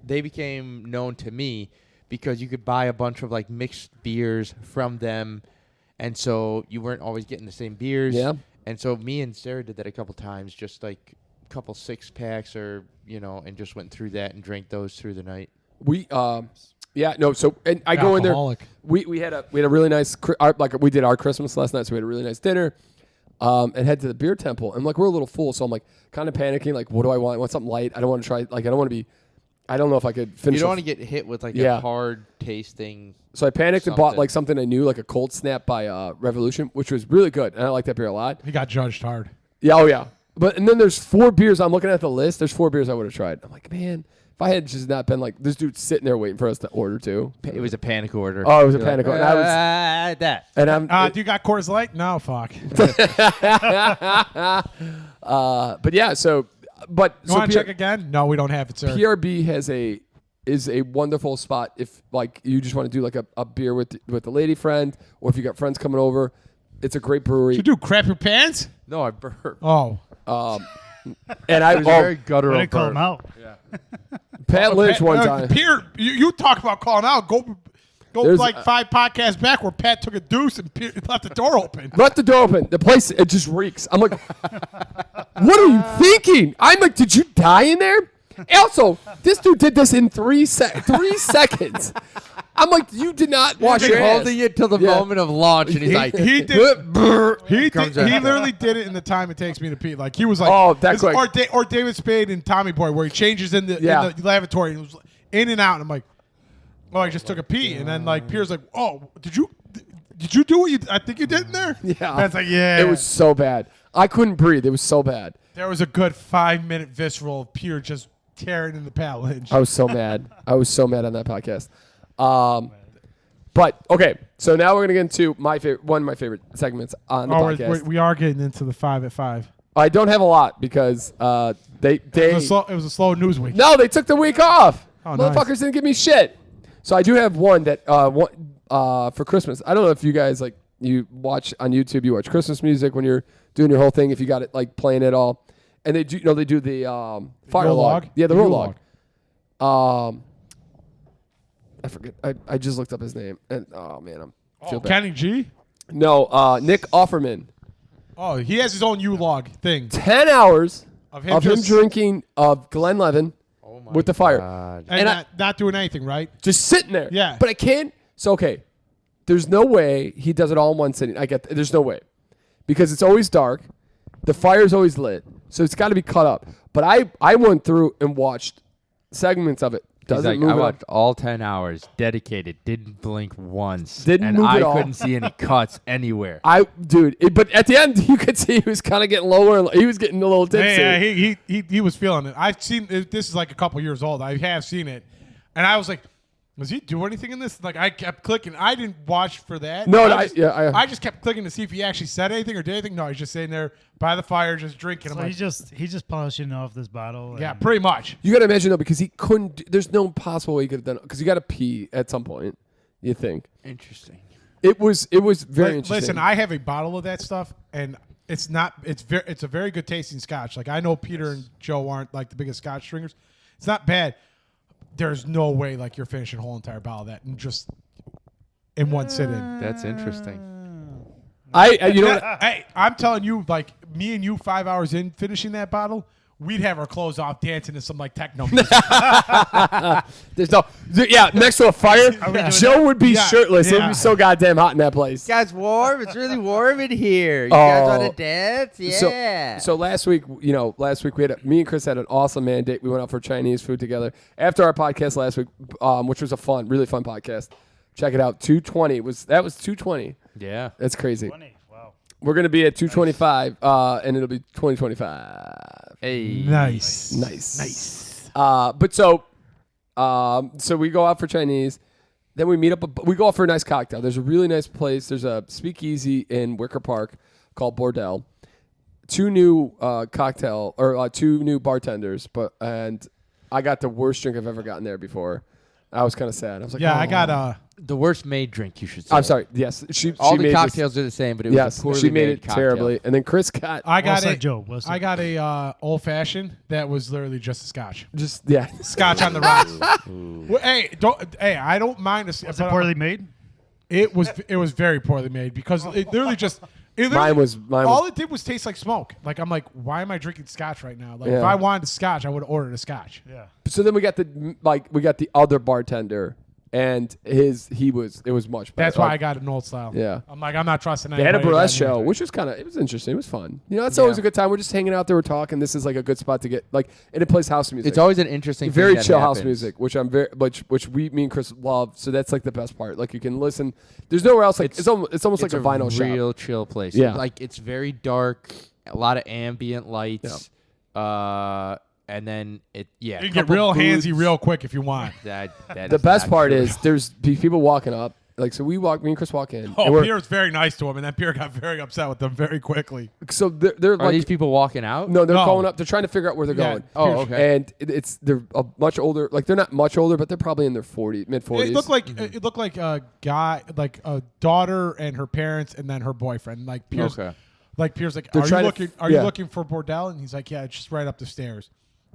they became known to me because you could buy a bunch of like mixed beers from them, and so you weren't always getting the same beers. Yeah. And so me and Sarah did that a couple times, just like a couple 6-packs or and just went through that and drank those through the night. We so and I go in there. Alcoholic. We had a really nice we did our Christmas last night, so we had a really nice dinner. and head to the beer temple. And like we're a little full, so I'm like kind of panicking. Like, what do I want? I want something light. I don't want to try. Like, I don't want to be. I don't know if I could finish. You don't want to get hit with like a hard tasting. So I panicked and bought like something I knew, like a Cold Snap by Revolution, which was really good, and I like that beer a lot. He got judged hard. Yeah, oh yeah. But and then there's 4 beers. I'm looking at the list. There's 4 beers I would have tried. I'm like, man, if I had just not been like this dude sitting there waiting for us to order too. It was a panic order. Oh, it was a panic order. And I was that. and I'm. Do you got Coors Light? No, fuck. But yeah, so but You want to check again? No, we don't have it, sir. PRB is a wonderful spot if like you just want to do like a beer with a lady friend, or if you got friends coming over. It's a great brewery. You do crap your pants? No, I burped. Oh. And I was very guttural. I call him out. Pat Lynch one time. Pierre, you talk about calling out. Go There's like 5 podcasts back where Pat took a deuce and Pierre left the door open. Left the door open. The place, it just reeks. I'm like, what are you thinking? I'm like, did you die in there? Also, this dude did this in 3 seconds. I'm like, you did not wash your hands. Holding it till the moment of launch, and he's like, He literally did it in the time it takes me to pee. Like he was like, Oh, that quick. Or David Spade and Tommy Boy, where he changes in the lavatory and was in and out. And I'm like, oh, I just took a pee, and then like Pierre's like, oh, did you do what I think you did in there? Yeah. Ben's like, yeah. It was so bad. I couldn't breathe. It was so bad. There was a good 5-minute visceral of Pierre just tearing in the Pat Lynch. I was so mad. I was so mad on that podcast. But okay, so now we're gonna get into one of my favorite segments on the podcast. We are getting into the 5 at 5. I don't have a lot because they It was a slow news week. no, they took the week off. Oh, Motherfuckers nice. didn't give me shit. So I do have one that for Christmas. I don't know if you guys like you watch on YouTube. You watch Christmas music when you're doing your whole thing. If you got it like playing it all, and they do they do the fire roll log. log? Yeah, the The roll roll log. I forget. I just looked up his name, and oh man, feel bad. Kenny G? No, Nick Offerman. Oh, he has his own U-log thing. 10 hours Of of him him drinking Glenlivet with the fire. And not doing anything, right? Just sitting there. Yeah. But I can't. So, okay. There's no way he does it all in one sitting. There's no way. Because it's always dark. The fire's always lit. So it's got to be cut up. But I went through and watched segments of it. Doesn't move I it watched up. all 10 hours, dedicated, didn't blink once. Didn't move I at all. couldn't see any cuts anywhere. But at the end, you could see he was kind of getting lower. He was getting a little tipsy. Yeah, he was feeling it. I've seen this is like a couple years old. I have seen it, and I was like, "Was he do anything in this?" Like I kept clicking. I didn't watch for that. I just kept clicking to see if he actually said anything or did anything. No, he's just sitting there by the fire, just drinking. So I'm like, he's just polishing off this bottle. yeah, pretty much. You got to imagine, though, because he couldn't. There's no possible way he could have done it. Because you got to pee at some point, you think. Interesting. It was very interesting. Listen, I have a bottle of that stuff, and it's a very good tasting scotch. Like I know Peter and Joe aren't like the biggest scotch drinkers. It's not bad. There's no way like you're finishing a whole entire bottle of that in one sitting. That's interesting. you know what? Hey, I'm telling you, like me and you, 5 hours in finishing that bottle, we'd have our clothes off dancing to some like techno music. There's no. Yeah, next to a fire, Joe would be Yeah, shirtless. It would yeah. be so goddamn hot in that place. Guys, warm. It's really warm in here. You guys want to dance? Yeah. So last week, we had me and Chris had an awesome mandate. We went out for Chinese food together after our podcast last week, which was a really fun podcast. Check it out. 220 that was 220. Yeah. That's crazy. 20. Wow. We're gonna be at 225, and it'll be 2025. Hey. Nice. But so we go out for Chinese, then we meet up. We go out for a nice cocktail. There's a really nice place. There's a speakeasy in Wicker Park called Bordel. 2 new two new bartenders, and I got the worst drink I've ever gotten there before. I was kind of sad. I was like, Yeah, oh. I got The worst made drink, you should say. I'm sorry. Yes, All she the made cocktails are the same, but it Yes, was a poorly she made it cocktail. terribly. And then Chris got I got Well said, Joe. Well said. I got a old fashioned that was literally just a scotch. Scotch on the rocks. Well, I don't mind. Was it poorly made? It was very poorly made because it literally just. Mine was all it did was taste like smoke. Like I'm like, why am I drinking scotch right now? Like if Yeah. I wanted a scotch, I would have ordered a scotch. Yeah. So then we got the other bartender, and it was much better. That's why I got an old style. Yeah. I'm like, I'm not trusting They had a anybody burlesque again. show, which was it was interesting. It was fun. That's always a good time. We're just hanging out there, we're talking. This is like a good spot to get and it plays house music. It's always an interesting very thing that chill house happens. music, which me and Chris love. So that's like the best part. Like you can listen. There's nowhere else. Like it's almost like a vinyl shop. Real chill place. Yeah. Like it's very dark, a lot of ambient lights. And then You can get real handsy real quick if you want. The The best part is there's people walking up. Like so, me and Chris walk in. Oh, Pierre was very nice to him, and then Pierre got very upset with them very quickly. So they're Are like these people walking out? no, they're No. going up. They're trying to figure out where they're going. Oh, okay. And they're much older. Like they're not much older, but they're probably in their mid 40s. It looked like a guy, like a daughter and her parents, and then her boyfriend. Like Pierre's, Okay. like Pierre's like, They're are you trying to looking? f- Are yeah. you looking for Bordel? And he's like, yeah, it's just right up the stairs.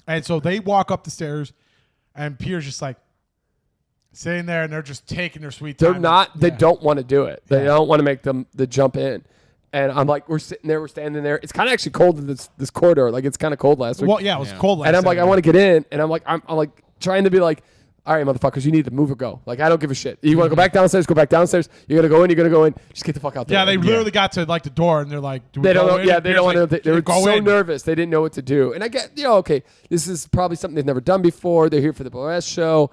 And so they walk up the stairs, and Pierre's just like sitting there, and they're just taking their sweet time. They're not. They Yeah. don't want to do it. They Yeah. don't want to make the jump in. And I'm like, we're sitting there, we're standing there. It's kind of actually cold in this corridor. Like it's kind of cold last week. Well, yeah, it was cold. Last And I'm like, Saturday. I want to get in. And I'm like trying to be like, all right, motherfuckers, you need to move or go. Like I don't give a shit. You want to go back downstairs? Go back downstairs. You're gonna go in. You're gonna go in. Just get the fuck out there. Yeah, they literally got to like the door, and they're like, do we They don't go know. in? Yeah, And they Pierre's don't want to. like, They were go so in. nervous. They didn't know what to do. And I get, okay, this is probably something they've never done before. They're here for the burlesque show.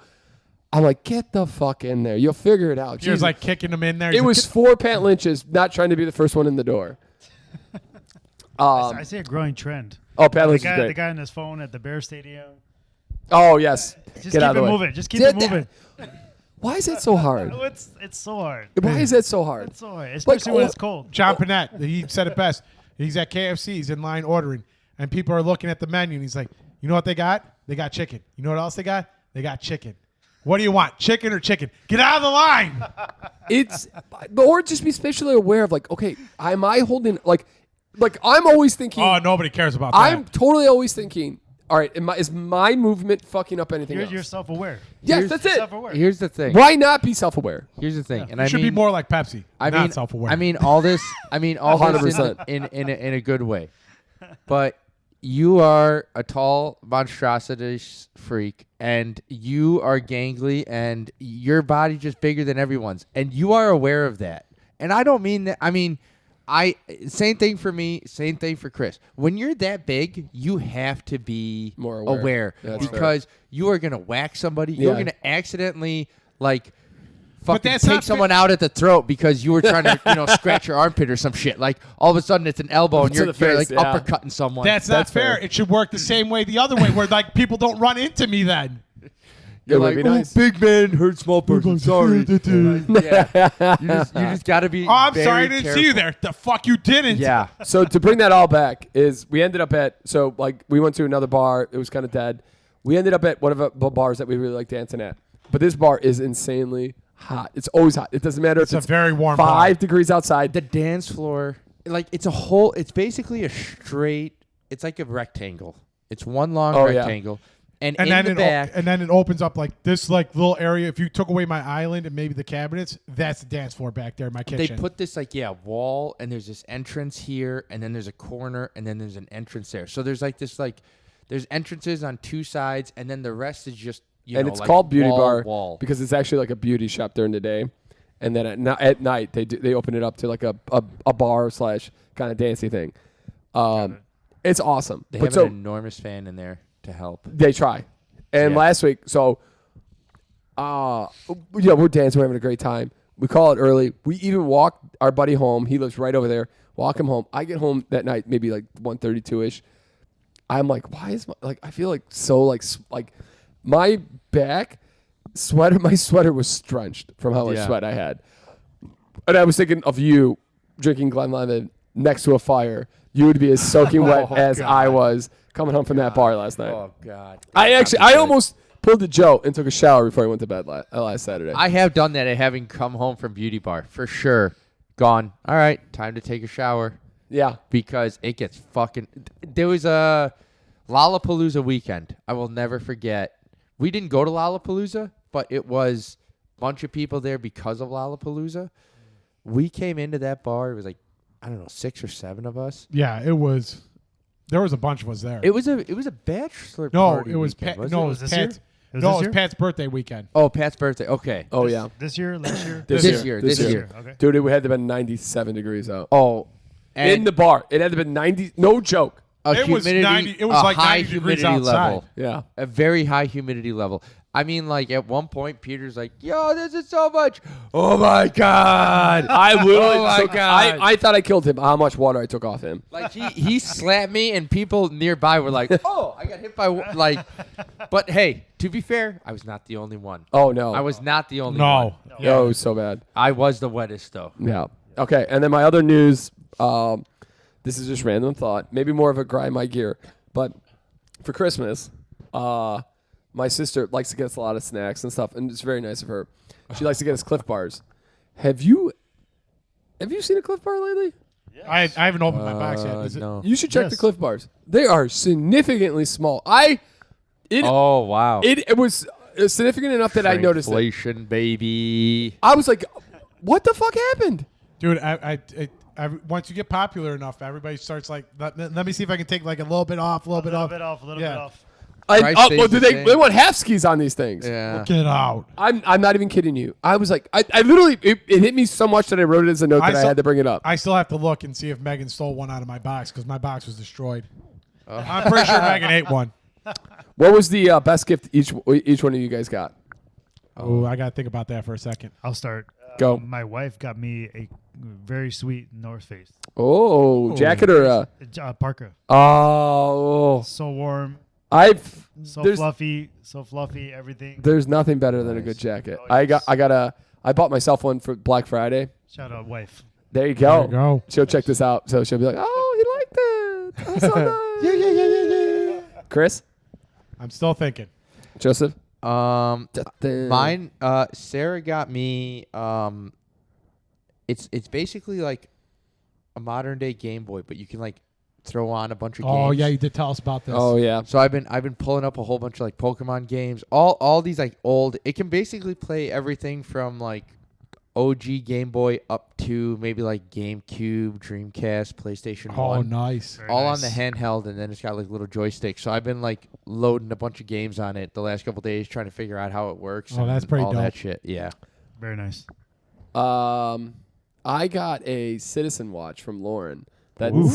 I'm like, get the fuck in there. You'll figure it out. Pierre's Jesus. like kicking them in there. It He's like, was 4 pant lynches, not trying to be the first one in the door. I see a growing trend. Oh, pant The lynch is guy, the great. guy on his phone at the Bear Stadium. Oh, yes. Just Get out keep of it the way. moving. Just keep it moving. Why is that so hard? Oh, it's so hard. Why is that so hard? It's so hard, especially when it's cold. John Panette, he said it best. He's at KFC. He's in line ordering, and people are looking at the menu, and he's like, you know what they got? They got chicken. You know what else they got? They got chicken. What do you want, chicken or chicken? Get out of the line. Or just be spatially aware of like, okay, am I holding, like I'm always thinking, Oh, nobody cares about that. I'm totally always thinking, all right, is my movement fucking up anything else? You're self-aware. Yes, that's it. Self-aware. Here's the thing. Why not be self-aware? Here's the thing. And You I should mean, be more like Pepsi. I not mean, self-aware. I mean, all this. I mean, all this 100%. in a good way. But you are a tall monstrosity freak, and you are gangly, and your body just bigger than everyone's, and you are aware of that. And I don't mean that. I mean, same thing for me. Same thing for Chris. When you're that big, you have to be More aware. Yeah, that's because you are gonna whack somebody. You're Yeah. gonna accidentally fucking that's take not someone out at the throat because you were trying to, scratch your armpit or some shit. Like all of a sudden it's an elbow and To you're the face, like yeah. uppercutting someone. that's not that's fair. fair. It should work the same way the other way, where like people don't run into me then. You're It would like, be "Oh, nice." big man hurt small person. Sorry. Yeah. You just gotta be. Oh, I'm very sorry, I didn't see you careful. there. The fuck you didn't. Yeah. So to bring that all back is we ended up we went to another bar. It was kind of dead. We ended up at one of the bars that we really like dancing at. But this bar is insanely hot. It's always hot. It doesn't matter It's if a it's very warm 5 degrees outside. The dance floor, like it's basically a straight. It's like a rectangle. It's one long Oh, yeah. rectangle, and And in then the back. and then it opens up like this like little area. If you took away my island and maybe the cabinets, that's the dance floor back there in my They kitchen. put this wall, and there's this entrance here, and then there's a corner, and then there's an entrance there. So there's there's entrances on 2 sides, and then the rest is just And it's called Beauty Bar wall. because it's actually like a beauty shop during the day. And then at night, they open it up to like a bar / kind of dancey thing. It's awesome. They But have an enormous fan in there to help. they try. And Yeah. last week, we're dancing, we're having a great time. We call it early. We even walk our buddy home. He lives right over there. Walk him home. I get home that night, maybe like 1:32ish. I'm like, why is I feel like so like my back sweater. My sweater was drenched from how much Yeah. sweat I had. And I was thinking of you drinking Glenlivet next to a fire. You would be as soaking wet as I was coming home from that bar last night. Oh God! I almost pulled a Joe and took a shower before I went to bed last Saturday. I have done that at having come home from Beauty Bar for sure. Gone. All right, time to take a shower yeah. because it gets fucking. There was a Lollapalooza weekend. I will never forget. We didn't go to Lollapalooza, but it was a bunch of people there because of Lollapalooza. We came into that bar. It was like, I don't know, 6 or 7 of us. Yeah, it was. There was a bunch of us there. It was a bachelor no, party it was weekend, Pat. wasn't No, it? it was this year? Pat. was No, this it was year? Pat's birthday weekend. Oh, Pat's birthday. Okay. Oh yeah, This year, last year. This year. This year. Okay. Dude, it had to have been 97 degrees out. Oh, and In the bar, it had to have been 90. No joke. It was 90 it was a like high 90 degrees humidity outside. level. Yeah. A very high humidity level. I mean, like at one point, Peter's like, "Yo, this is so much." Oh my god! I literally Oh my took, God. I thought I killed him. How much water I took off him? Like he slapped me, and people nearby were like, "Oh, I got hit by like." But hey, to be fair, I was not the only one. Oh no. I was not the only one. No. Yo, it was so bad. I was the wettest though. Yeah. Okay. And then my other news. This is just random thought. Maybe more of a grind my gear. But for Christmas, my sister likes to get us a lot of snacks and stuff, and it's very nice of her. She likes to get us Cliff Bars. Have you seen a Cliff Bar lately? I haven't opened my box yet. Is it? No. You should check Yes. the Cliff Bars. They are significantly small. Oh wow. It was significant enough that I noticed it. Inflation, baby. I was like, what the fuck happened? Dude, I once you get popular enough, everybody starts like, let me see if I can take like a little bit off, a little bit off. A little Yeah. bit off. Price stays Well, the they same. want half skis on these things. Yeah. Get out. I'm not even kidding you. I was like, I literally, it hit me so much that I wrote it as a note that I saw- had to bring it up. I still have to look and see if Megan stole one out of my box because my box was destroyed. I'm pretty sure Megan ate one. What was the best gift each one of you guys got? Oh, I got to think about that for a second. I'll start. Go. My wife got me a very sweet North Face. Oh, jacket or Parka. oh, So warm, so there's fluffy, everything. there's nothing better than a good jacket. I bought myself one for Black Friday. Shout out, wife. There you go. There you go. She'll check this out. So she'll be like, oh, he liked it. That's so nice. Yeah. Chris, I'm still thinking. Joseph. Mine. Sarah got me. It's basically like a modern day Game Boy, but you can like throw on a bunch of games. Oh yeah, you did tell us about this. Oh yeah. So I've been pulling up a whole bunch of like Pokemon games, all these like old. It can basically play everything from like OG Game Boy up to maybe like GameCube, Dreamcast, PlayStation Oh, 1. nice. Very All nice. on the handheld, and then it's got like little joysticks. So I've been like loading a bunch of games on it the last couple days, trying to figure out how it works. Oh, that's and pretty all that dope. shit. Yeah. Very nice. I got a Citizen watch from Lauren. That's Ooh.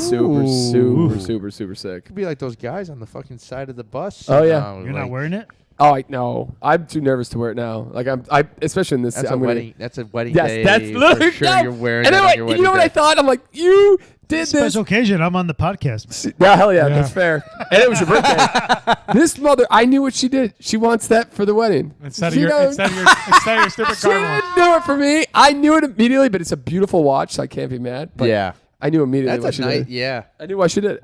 super sick. Could be like those guys on the fucking side of the bus. Oh, yeah. You're not wearing it? Oh, no. I'm too nervous to wear it now. Like I especially in this. That's I'm a gonna- wedding. That's a wedding Yes, day. that's literally. for sure. yeah. You're wearing And it then on like, your you wedding know what I day. thought? I'm like, you did this. Special occasion. I'm on the podcast. Yeah, hell yeah, Yeah. that's fair. And it was your birthday. This mother, I knew what she did. She wants that for the wedding. Instead of She your knows- stupid She car watch. didn't do it for me. I knew it immediately, but it's a beautiful watch, so I can't be mad. But Yeah. I knew immediately why That's she a did night. it. Yeah. I knew why she did it.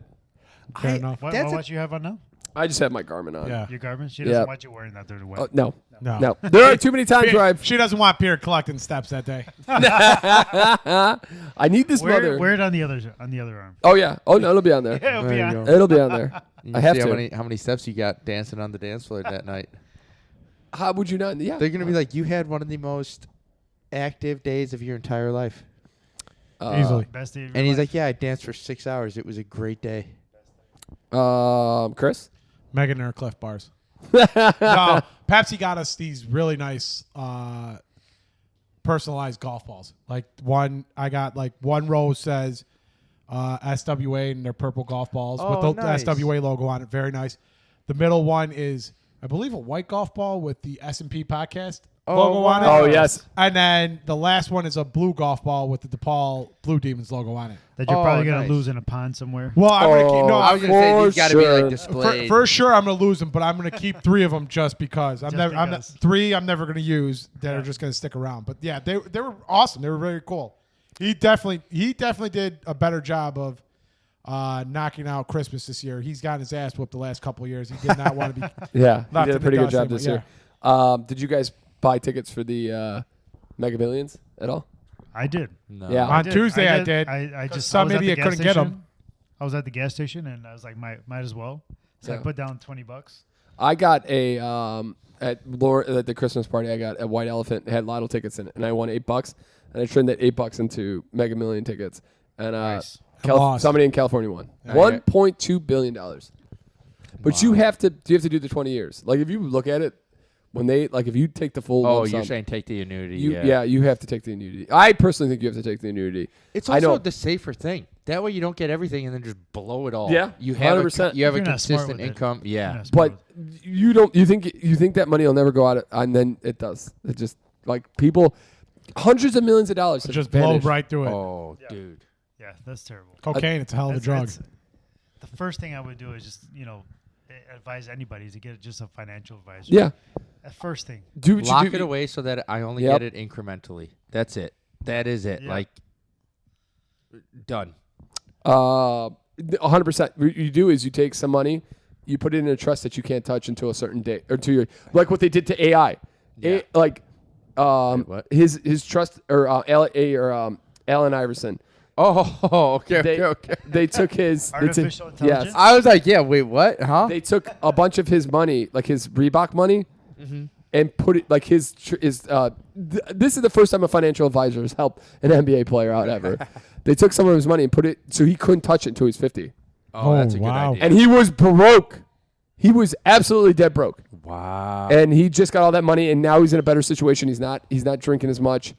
Fair enough. What That's a- watch you have on now? I just have my Garmin on. Yeah. Your Garmin? She Yeah. doesn't want you wearing that during the wedding. No. No. No. There are too many times where I've. She doesn't want Pierre collecting steps that day. I need this mother. Wear it on the other arm. Oh, yeah. Oh, no, it'll be on there. Yeah, it'll be There you on. go. It'll be on there. You I have see to. how many steps you got dancing on the dance floor that night. How would you not? Yeah. They're gonna be like, you had one of the most active days of your entire life. Easily. Best day of your And he's life. like, yeah, I danced for 6 hours. It was a great day. Chris? Megan and her Cliff Bars. No, Pepsi got us these really nice personalized golf balls. Like I got like one row says SWA and they're purple golf balls Oh, with the nice. SWA logo on it. Very nice. The middle one is, I believe, a white golf ball with the S&P podcast logo on it. Oh, yes. And then the last one is a blue golf ball with the DePaul Blue Demons logo on it. that you're Oh, probably gonna nice. lose in a pond somewhere. Well, I'm gonna keep, no, Oh, I was gonna say these For got to be sure. like displayed. for sure, I'm gonna lose them, but I'm gonna keep 3 of them just because. I'm Just never. I'm because. three. I'm never gonna use that are just gonna stick around. But yeah, they were awesome. They were very cool. He definitely did a better job of knocking out Christmas this year. He's gotten his ass whooped the last couple of years. He did not want to be. Yeah. He Left did a in the pretty good dust job anyway, this year. Did you guys buy tickets for the Mega Millions at all? I did. no. Yeah. On Tuesday, I did. I 'Cause just some I was at the idiot gas couldn't get 'em. station. I was at the gas station and I was like, might as well. So I Yeah. put down $20. I got a at the Christmas party. I got a white elephant. It had lotto tickets in it, and I won $8. And I turned that $8 into Mega Million tickets. And Nice. Lost. somebody in California won Yeah. $1.2 billion. But you have to. You have to do the 20 years. Like if you look at it, When they if you take the full lump you're sum, saying take the annuity. you have to take the annuity. I personally think you have to take the annuity. It's also the safer thing. That way you don't get everything and then just blow it all. Yeah, you have 100%. you have a You're not smart consistent with it. income. You're Yeah, not smart But you don't. You think that money will never go out, and then it does. It just people, hundreds of millions of dollars Just blow vanish. right through it. Oh, Yeah. dude. Yeah, that's terrible. Cocaine, it's a hell of a drug. The first thing I would do is just advise anybody to get just a financial advisor. Yeah, That first thing. do what Lock you do. it away so that I only Yep. get it incrementally. That's it. That is it. Yeah. Like done. 100%. What you do is you take some money, you put it in a trust that you can't touch until a certain date or 2 years, like what they did to AI. Yeah. What? His trust or Allen Iverson. Oh, okay, They, okay. they took his Artificial yes. intelligence? I was like, yeah, wait, what? Huh? They took a bunch of his money, like his Reebok money, and put it like his. This is the first time a financial advisor has helped an NBA player out ever. They took some of his money and put it so he couldn't touch it until he was 50, Oh, that's a wow. good idea. and he was broke. He was absolutely dead broke, Wow. and he just got all that money, and now he's in a better situation. He's not drinking as much,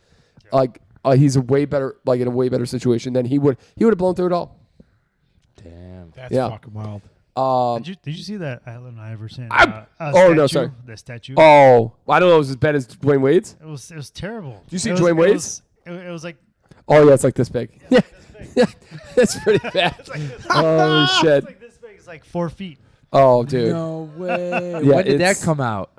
he's a way better in a way better situation than he would have blown through it all. Damn. That's Yeah. fucking wild. Did you see that Allen Iverson? no, sorry. The statue. Oh, I don't know. It was as bad as Dwayne Wade's. It was terrible. Did you see It was- Dwayne it Wade's? was- It was like Oh yeah, it's like this big. Yeah, this big. yeah, that's pretty bad. It's like this. Holy shit! It's like this big. It's like 4 feet. Oh, dude. No way. Yeah, when did that it's- come out?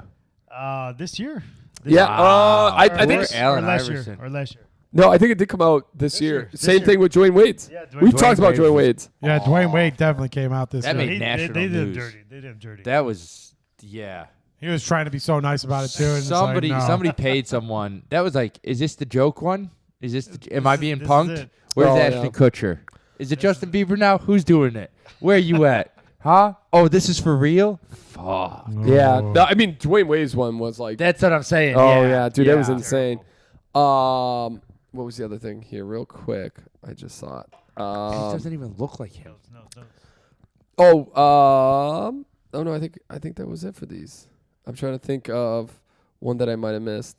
This year. Yeah, I Or think last- Allen or last Iverson. year. Or last year. no, I think it did come out this year. year. This Same year. thing with Dwayne Wade's. Yeah, We've Dwayne talked about Wade Dwayne was- Wade's. Yeah, Dwayne Wade definitely came out this That year. made national they did him news. dirty. They did him dirty. That was, yeah. He was trying to be so nice about it too. And it's like, no. Somebody paid someone. That was like, is this the joke one? Is this? Am I being this is punked? it. Where's Oh, Ashton yeah. Kutcher? Is it Justin Bieber now? Who's doing it? Where you at? Huh? Oh, this is for real? Fuck. Yeah, no, I mean Dwayne Wade's one was like. That's what I'm saying. Oh yeah, dude, that was Yeah. insane. What was the other thing here? Real quick, I just saw it. He doesn't even look like him. No. Oh no, I think that was it for these. I'm trying to think of one that I might have missed.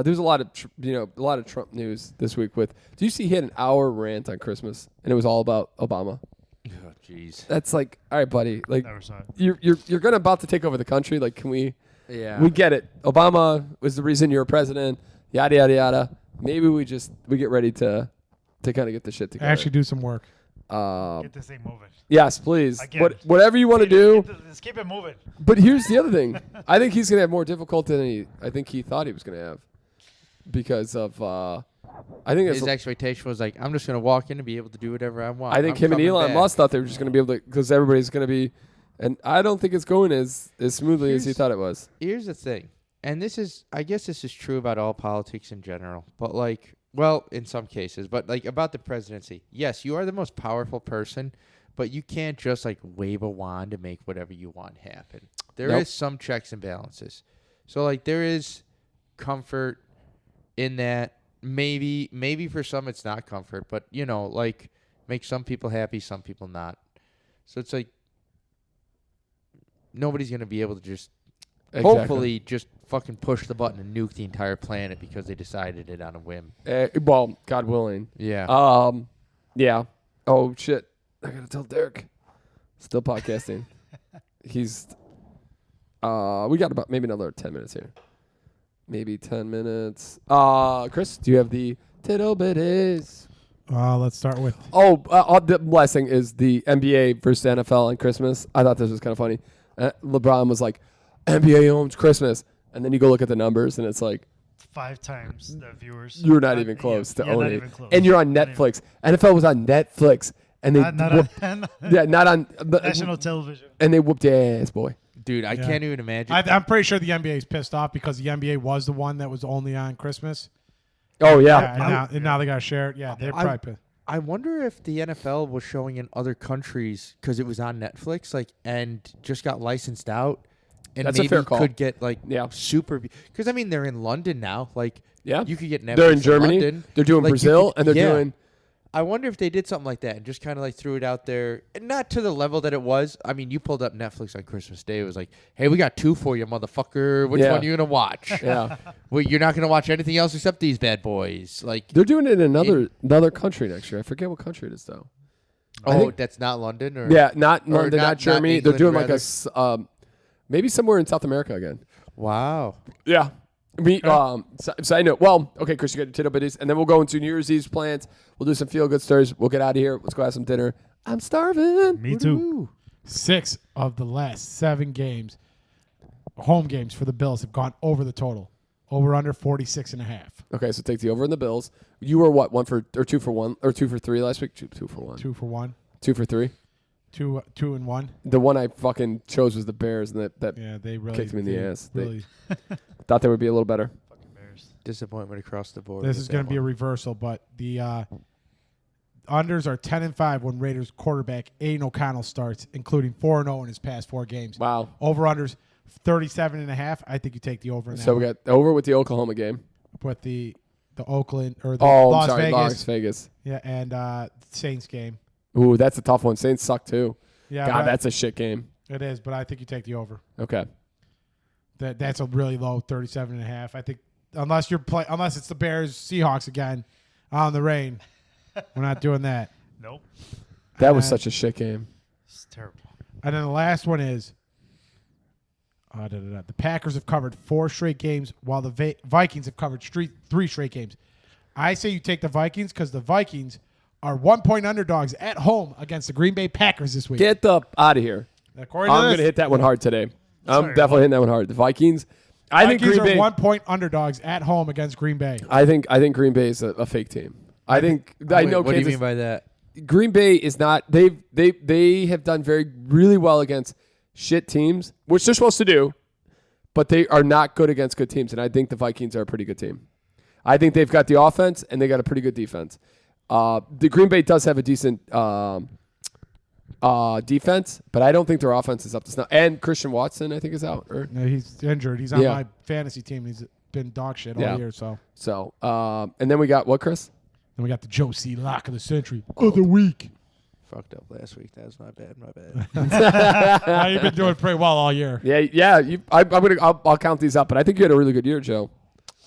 There's a lot of a lot of Trump news this week. Do you see he had an hour rant on Christmas and it was all about Obama? Oh, jeez. That's like, all right, buddy. Like Never saw it. you're gonna about to take over the country. Like, can we? Yeah. We get it. Obama was the reason you're president. Yada yada yada. Maybe we get ready to kind of get the shit together. Actually do some work. Get this thing moving. Yes, please. Again. Whatever you want to do. Let's keep it moving. But here's the other thing. I think he's gonna have more difficulty than I think he thought he was gonna have, because of I think His expectation was like, I'm just going to walk in and be able to do whatever I want. I think I'm him and coming Elon back. Musk thought they were just gonna be able to, because everybody's gonna be, and I don't think it's going as smoothly as he Here's- thought it was. Here's the thing, and I guess this is true about all politics in general, but like, well, in some cases, but like about the presidency. Yes, you are the most powerful person, but you can't just like wave a wand and make whatever you want happen. There is Nope. some checks and balances. So like there is comfort in that. Maybe for some it's not comfort, but like make some people happy, some people not. So it's like nobody's going to be able to just hopefully just fucking push the button and nuke the entire planet because they decided it on a whim. Well, God willing. Yeah. Yeah. Oh shit! I gotta tell Derek. Still podcasting. He's. We got about maybe another 10 minutes here. Maybe 10 minutes. Chris, do you have the tittle bitties? Let's start with. The last thing is the NBA versus NFL on Christmas. I thought this was kind of funny. LeBron was like, NBA owns Christmas. And then you go look at the numbers, and it's like, 5 times the viewers. you're not even close to not owning even it. close. And you're on Not even- Netflix. NFL was on Netflix. And they Not whooped, on not on national television. and they whooped your ass, boy. Dude, I Yeah. can't even imagine. I'm pretty sure the NBA is pissed off because the NBA was the one that was only on Christmas. Oh yeah. And now they got to share it. Yeah, they're I- probably pissed. I wonder if the NFL was showing in other countries because it was on Netflix, like, and just got licensed out, and That's a maybe fair call. could get like Yeah. super. Because I mean, they're in London now. Like, Yeah. you could get Netflix They're in Germany. London. They're doing Like, you Brazil, could- and they're yeah. doing. I wonder if they did something like that and just kind of like threw it out there, and not to the level that it was. I mean, you pulled up Netflix on Christmas Day. It was like, hey, we got 2 for you, motherfucker. Which one are you going to watch? Yeah. Well, you're not going to watch anything else except these bad boys. Like, They're doing it in another country next year. I forget what country it is, though. That's not London? Or Yeah, not or London, not Germany. England, They're doing rather. maybe somewhere in South America again. Wow. Yeah. Side note. Well, okay, Chris, you got your Tito Bitties, and then we'll go into New Year's Eve's plans. We'll do some feel-good stories. We'll get out of here. Let's go have some dinner. I'm starving. Me too. 6 of the last 7 games, home games for the Bills, have gone over the total. Over under 46.5. Okay, so take the over in the Bills. You were what, 2 for 1 or 2 for 3 last week? 2 for 1. 2 for 1. 2 for 3. 2 and 1. The one I fucking chose was the Bears, and that Yeah, they really kicked me in the ass. Really, Thought they would be a little better. Fucking Bears. Disappointment across the board. this with is going that to be a one. reversal, but the unders are 10-5 when Raiders quarterback Aiden O'Connell starts, including 4-0 in his past 4 games. Wow. Over unders 37.5. I think you take the over. In that So we one. got over with the Oklahoma game. with the Oakland or the Las Vegas. Yeah, and Saints game. Ooh, that's a tough one. Saints suck too. Yeah, God, but that's a shit game. it is. But I think you take the over. Okay. That's a really low 37.5. I think unless it's the Bears Seahawks again on the rain, we're not doing that. Nope. That was such a shit game. It's terrible. And then the last one is the Packers have covered 4 straight games, while the Vikings have covered 3 straight games. I say you take the Vikings because the Vikings are 1-point underdogs at home against the Green Bay Packers this week. Get the out of here. According to I'm this, going to hit that one hard today. I'm Sorry, definitely hitting that one hard. The Vikings. I think Vikings Green are Bay. 1-point underdogs at home against Green Bay. I think Green Bay is a fake team. I know. What do you Kansas, mean by that? Green Bay is not. They have done really well against shit teams, which they're supposed to do, but they are not good against good teams. And I think the Vikings are a pretty good team. I think they've got the offense and they got a pretty good defense. The Green Bay does have a decent defense, but I don't think their offense is up to snuff. And Christian Watson, I think, is out. No, he's injured. He's on my fantasy team. He's been dog shit all year. So And then we got what, Chris? then we got the Joe C. Lock of the century of the week. Fucked up last week. That was my bad. Now you've been doing pretty well all year. Yeah. I'll count these up, but I think you had a really good year, Joe.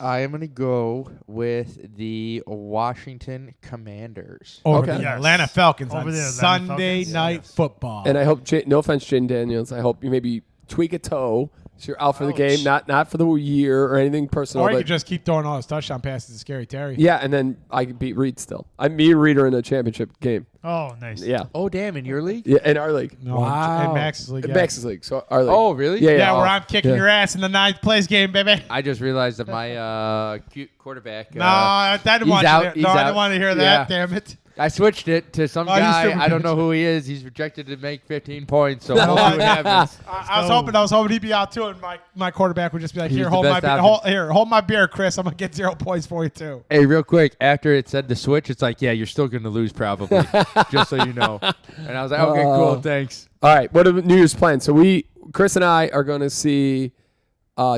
I am going to go with the Washington Commanders. Over Okay. the Yes. Atlanta Falcons Over on the Atlanta Sunday Falcons. Night Yes. Football. And I hope, no offense, Jaden Daniels, I hope you maybe tweak a toe so you're out for the game, not for the year or anything personal. or you but could just keep throwing all his touchdown passes to Scary Terry. yeah, and then I can beat Reed still. Me and Reed are in a championship game. Oh, nice. Yeah. Oh, damn, in your league? Yeah, in our league. No, Wow. in Max's league. Yeah, Max's league. So our league. Oh, really? Yeah, yeah where I'm kicking yeah. your ass in the 9th place game, baby. I just realized that my cute quarterback. No, I didn't he's want out, to hear, he's no, I out. didn't want to hear that. Yeah. Damn it. I switched it to some Oh, you guy. still I don't know who he is. He's projected to make 15 points, so we'll see what happens. I was hoping he'd be out too, and my quarterback would just be like, He's "Here, the hold my best beer, option. hold my beer, Chris. I'm gonna get 0 points for you too." Hey, real quick, after it said the switch, it's like, yeah, you're still going to lose probably, just so you know. And I was like, okay, cool, thanks. All right. What are the New Year's plans? So Chris and I are going to see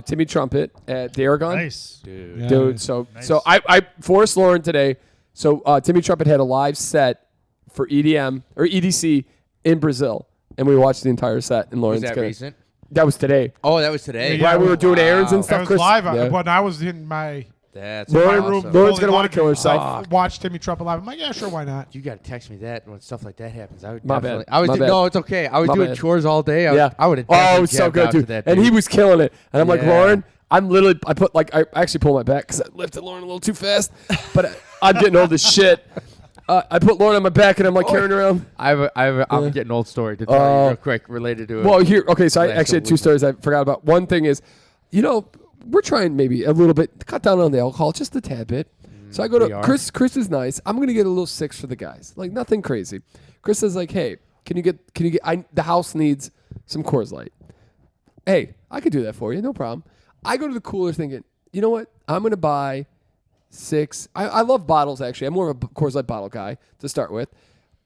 Timmy Trumpet at the Aragon. Nice. Dude. Yeah. Dude, so Nice. so I forced Lauren today. So Timmy Trumpet had a live set for EDM or EDC in Brazil, and we watched the entire set. And Was Lauren's that gonna- recent? That was today. Oh, that was today. Yeah, While we were doing errands and That stuff, was Chris. live, Yeah. when I was in my That's Lauren- awesome. Lauren's gonna holding wanna kill laundry, herself. I watched Timmy Trumpet live. I'm like, yeah, sure, why not? You got to text me that when stuff like that happens. I would My definitely. bad. I was My do- bad. no, it's okay. I was My doing bad. chores all day. Yeah. I would have. Oh, it was so good, dude. And he was killing it. And I'm like, Yeah. Lauren, I actually pulled my back because I lifted Lauren a little too fast. But I'm getting old as shit. I put Lauren on my back and I'm like carrying her around. I'm getting an old story to tell you real quick related to it. Well, here, okay, so I Last actually had couple 2 weeks. stories I forgot about. One thing is, we're trying maybe a little bit to cut down on the alcohol, just a tad bit. So I go we to are. Chris. Chris is nice. I'm gonna get a little 6 for the guys, like nothing crazy. Chris is like, hey, can you get? The house needs some Coors Light. Hey, I could do that for you, no problem. I go to the cooler thinking, you know what? I'm gonna buy 6. I love bottles actually. I'm more of a Coors Light bottle guy to start with.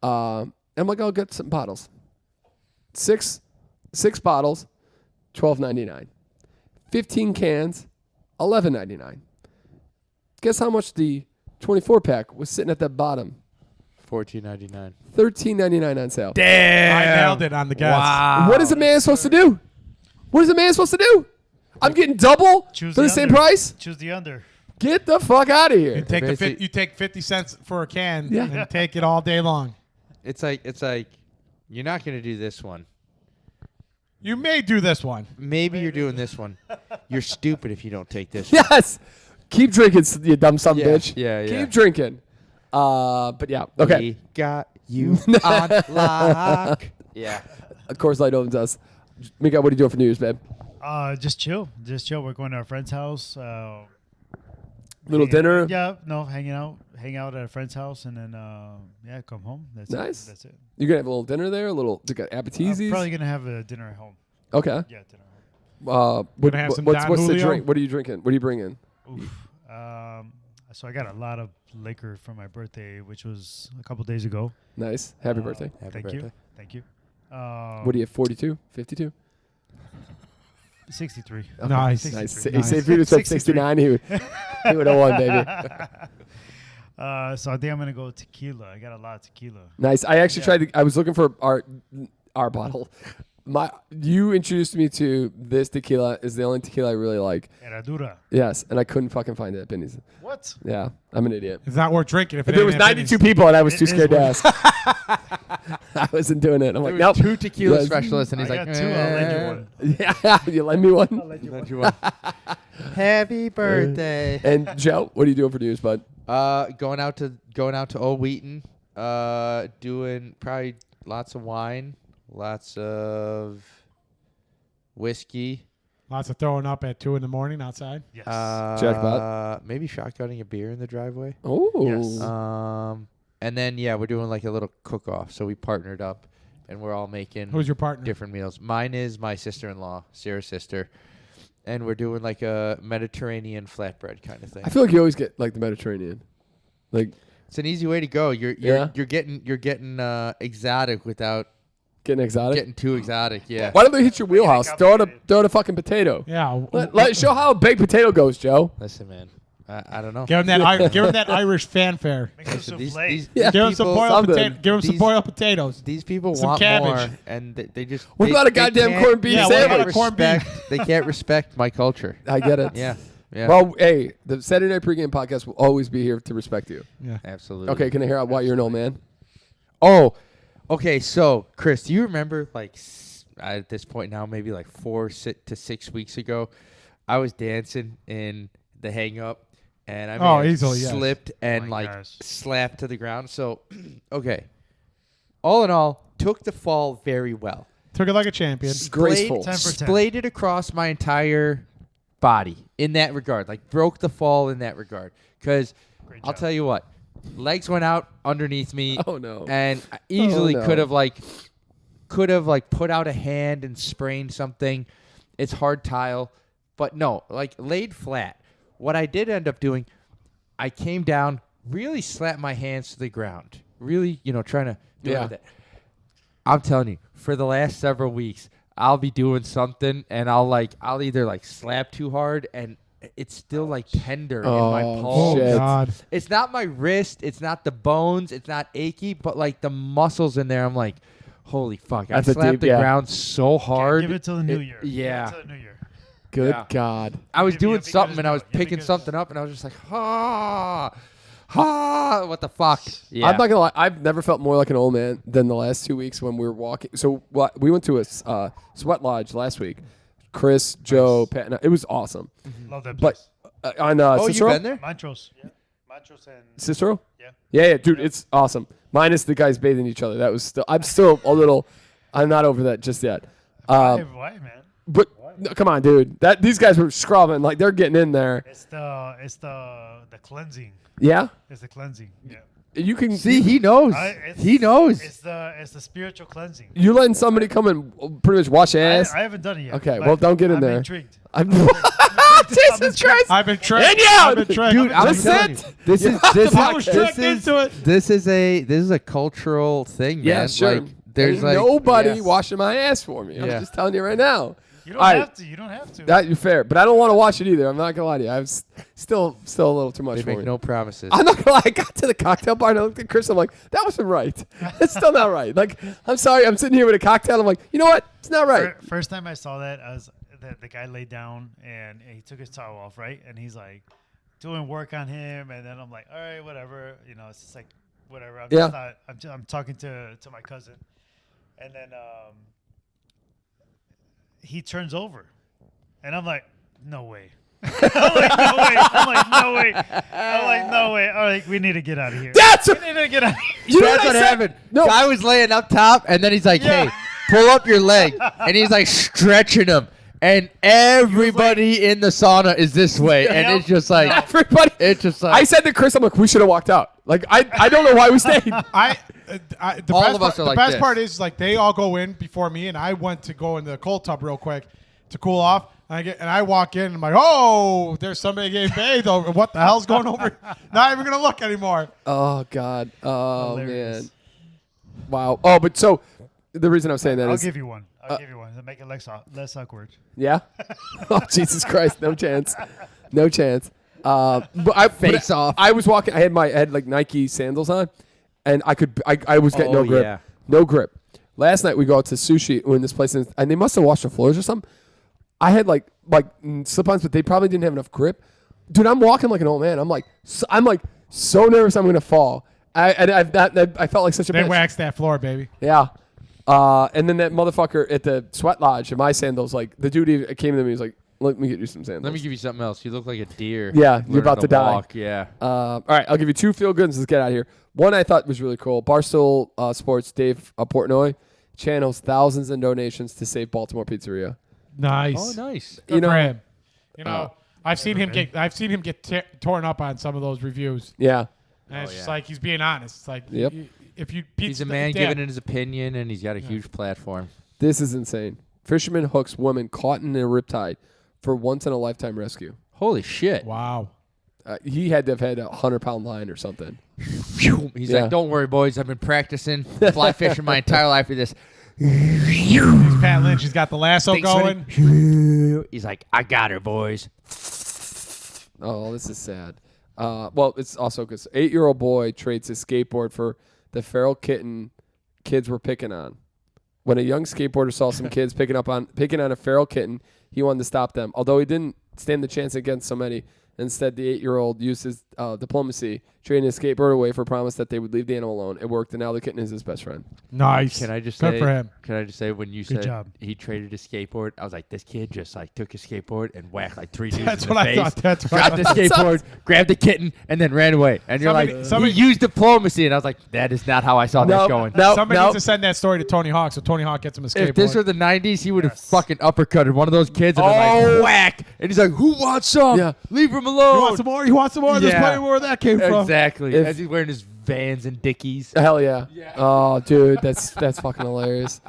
I'm like, I'll get some bottles. 6 bottles, $12.99. 15 cans, $11.99. Guess how much the 24 pack was sitting at the bottom? $14.99. $13.99 on sale. I nailed it on the gas. Wow. What is a man supposed to do? What is a man supposed to do? I'm getting double Choose for the same price? Choose the under. Get the fuck out of here. You take 50 cents for a can Yeah. and take it all day long. It's like you're not gonna do this one. You may do this one. Maybe you're doing this one. You're stupid if you don't take this one. Yes. Keep drinking, you dumb son of a bitch. Yeah. Keep drinking. But yeah. Okay. We got you on lock. Yeah. Of course, Light owns us. Mika, what are you doing for New Year's, babe? Just chill. We're going to our friend's house. Little dinner? Yeah, no, hang out at a friend's house, and then come home. That's Nice. That's it. You gonna have a little dinner there? A little appetizers? Probably gonna have a dinner at home. Okay. Yeah, dinner at home. Gonna have some Don what's the Julio? drink? What are you drinking? What are you bringing? Oof. So I got a lot of liquor for my birthday, which was a couple days ago. Nice. Happy birthday. Happy Thank you. birthday. Thank you. What do you have? 42? 52? 63. Nice. 63. Nice. Nice. If he would have said 69, he would have won, baby. So I think I'm gonna go tequila. I got a lot of tequila. Nice. I actually tried. I was looking for our bottle. You introduced me to this tequila. Is the only tequila I really like. Herradura. Yes, and I couldn't fucking find it at Benny's. What? Yeah, I'm an idiot. It's not worth drinking. If There was 92 people, and I was too It is scared to worth- ask. I wasn't doing it. I'm like, There nope. was 2 tequila Yes. specialists, and I he's like, got 2. I'll lend you one. Yeah, you lend me one. I'll lend you one. Lend you one. Happy birthday. And Joe, what are you doing for New Year's, bud? Going out to Old Wheaton. Doing probably lots of wine, lots of whiskey. Lots of throwing up at 2 a.m. outside. Yes. Jackpot. Maybe shotgunning a beer in the driveway. Oh, Yes. And then we're doing like a little cook-off. So we partnered up, and we're all making Who's your partner? different meals. Mine is my sister-in-law, Sarah's sister, and we're doing like a Mediterranean flatbread kind of thing. I feel like you always get like the Mediterranean. Like It's an easy way to go. You're getting exotic without getting exotic. getting too exotic. Yeah. Why don't they hit your wheelhouse? Throw it a fucking potato. Yeah. Show how a baked potato goes, Joe. Listen, man. I don't know. Give him that Irish fanfare. Make some Listen, these, souffle. these, Yeah. these Give him some people, boiled something. potato. Give him some These- boiled potatoes. these people some want cabbage. more, and they just. What they- about a they goddamn can't- corned beef Yeah, they what can't about a corned beef? respect- They can't respect my culture. I get it. Yeah. Yeah. Well, hey, the Saturday Night Pregame podcast will always be here to respect you. Yeah. Absolutely. Okay, can I hear why you're an old man? Oh, okay. So, Chris, do you remember at this point now, maybe like 4 to 6 weeks ago, I was dancing in the hang up, and I easily, yes. slipped and my gosh. slapped to the ground. So, okay. All in all, took the fall very well. Took it like a champion. Graceful. 10 for 10. Splayed it across my entire body in that regard. Like broke the fall in that regard. Because Great I'll job. tell you what, legs went out underneath me. Oh no. And I easily no. could have put out a hand and sprained something. It's hard tile, but no, like laid flat. What I did end up doing, I came down, really slapped my hands to the ground. Really, trying to do it with it. I'm telling you, for the last several weeks, I'll be doing something and I'll either slap too hard and it's still tender in my Oh, Oh palm. shit. God. It's not my wrist, it's not the bones, it's not achy, but the muscles in there, I'm like, holy fuck. That's I a slapped deep- the yeah. ground so hard. Give it till the new year. yeah. Give it till the new year. Good Yeah. God. I was You'll doing be good something as and I was new. You'll be picking good as something new. up and I was just like, what the fuck? Yeah. I'm not gonna lie. I've never felt more like an old man than the last 2 weeks when we were walking. So we went to a sweat lodge last week. Chris, Joe, Pat, and it was awesome. Love that But place. on Oh, you've Cicero, been there? Montrose. Yeah. Montrose and Cicero, yeah. yeah, dude, it's awesome. Minus the guys bathing each other. That was still. I'm still a little. I'm not over that just yet. Why, man? But no, come on, dude. These guys were scrubbing like they're getting in there. It's the cleansing. Yeah, It's the cleansing. Yeah. you can See, he knows. He knows. It's the spiritual cleansing. You letting somebody come and pretty much wash ass? I haven't done it yet. Okay, but well, don't get in I'm there. Intrigued. I'm Jesus Jesus Christ! I've been tricked. Idiot! I've been tricked. Dude, I'm Just telling sit. you, this is I was tricked into it. this is a cultural thing, man. Yeah, sure. Like, there's Ain't nobody yeah. washing my ass for me. I'm Yeah. just telling you right now. You don't have to. You don't have to. That you're fair, but I don't want to watch it either. I'm not gonna lie to you. I'm still a little too much They for make me. no promises. I'm not gonna lie. I got to the cocktail bar and I looked at Chris. I'm like, that wasn't right. It's still not right. Like, I'm sorry. I'm sitting here with a cocktail. I'm like, you know what? It's not right. First time I saw that, I was the guy laid down and he took his towel off, right? And he's like doing work on him, and then I'm like, all right, whatever. You know, it's just like whatever. I'm talking to my cousin, and then he turns over, and I'm like, no way. I'm like, no way. All right, we need to get out of here. That's we need to get out of here. You know That's what what I said? happened. No. Guy was laying up top, and then he's like, hey, pull up your leg. And he's like stretching him. And everybody in the sauna is this way. And it's just like, Everybody. it's just like, I said to Chris, I'm like, we should have walked out. Like, I don't know why we stayed. The All best of us part, are like the best this. part is like they all go in before me, and I went to go in the cold tub real quick to cool off. And I walk in, and I'm like, oh, there's somebody getting bathed over. What the hell's going over? Not even gonna look anymore. Oh God. Oh Hilarious. man. Wow. Oh, but so the reason I'm saying that I'll is, give you one. I'll give you one to make it less awkward. yeah. Oh Jesus Christ! No chance. No chance. But Face off. I was walking. I had like Nike sandals on, and I was getting no grip. yeah. No grip. Last night we go out to sushi in this place, and they must have washed the floors or something. I had like slip-ons, but they probably didn't have enough grip. Dude, I'm walking like an old man. I'm like so nervous I'm gonna fall. I felt like such a They bitch. waxed that floor, baby. Yeah. And then that motherfucker at the sweat lodge in my sandals, like the dude came to me, he was like, let me get you some sandals. let me give you something else. You look like a deer. Yeah, you're learning about to die. walk. Yeah. All right, I'll give you two feel goods. Let's get out of here. One I thought was really cool. Barstool Sports, Dave Portnoy channels thousands in donations to save Baltimore Pizzeria. Nice. Oh, nice. Good You know- for him. You know, I've seen him get torn up on some of those reviews, Yeah. and it's just yeah. like he's being honest. It's like, Yep. if you He's a man giving his opinion, and he's got a huge platform. This is insane. Fisherman hooks woman caught in a riptide for once-in-a-lifetime rescue. Holy shit. Wow. He had to have had a 100-pound line or something. He's Yeah. like, don't worry, boys. I've been practicing fly fishing my entire life for this. He's Pat Lynch. He's got the lasso Thanks, going. He's like, I got her, boys. Oh, this is sad. Well, it's also because 8-year-old boy trades his skateboard for the feral kitten kids were picking on. When a young skateboarder saw some kids picking on a feral kitten, he wanted to stop them. Although he didn't stand the chance against so many. Instead, the 8-year-old used his diplomacy, trading his skateboard away for a promise that they would leave the animal alone. It worked, and now the kitten is his best friend. Nice. Can I just Good say? for him. Can I just say when you Good said job. he traded his skateboard, I was like, this kid just like took his skateboard and whacked like 3 dudes That's in the what I face. thought. That's what I Grabbed the thought. skateboard, grabbed the kitten, and then ran away. And you're Somebody- he used diplomacy, and I was like, that is not how I saw No, this going. no. Somebody needs to send that story to Tony Hawk, so Tony Hawk gets him a skateboard. If this were the 90s, he would have Yes. fucking uppercutted one of those kids and been like, whack. And he's like, who wants some? Yeah. Leave him you alone. want some more? You want some more? There's Yeah. plenty more where that came from. Exactly. If- As he's wearing his Vans and Dickies. Hell yeah. Oh, dude, that's fucking hilarious.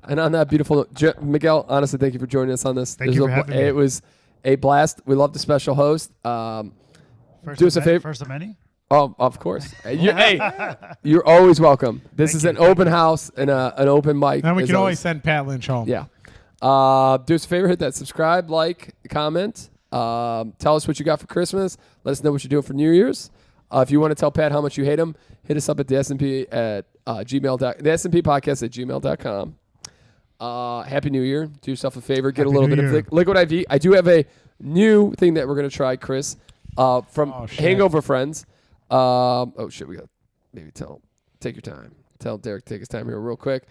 And on that beautiful note, Miguel, honestly, thank you for joining us on this. Thank you for having me. It was a blast. We love the special host. Do us a favor. First of many. Oh, of course. Hey, you're always welcome. This is an open house and an open mic. Then we as can always send Pat Lynch home. Yeah. Do us a favor, hit that subscribe, like, comment. Tell us what you got for Christmas. Let us know what you're doing for New Year's. If you want to tell Pat how much you hate him, hit us up at the SMP at the SMP podcast at gmail.com. Happy New Year. Do yourself a favor. Get Happy a little New bit Year. of liquid IV. I do have a new thing that we're going to try, Chris, from Oh, shit. Hangover Friends. Oh, shit. We got maybe take your time. Tell Derek to take his time here real quick.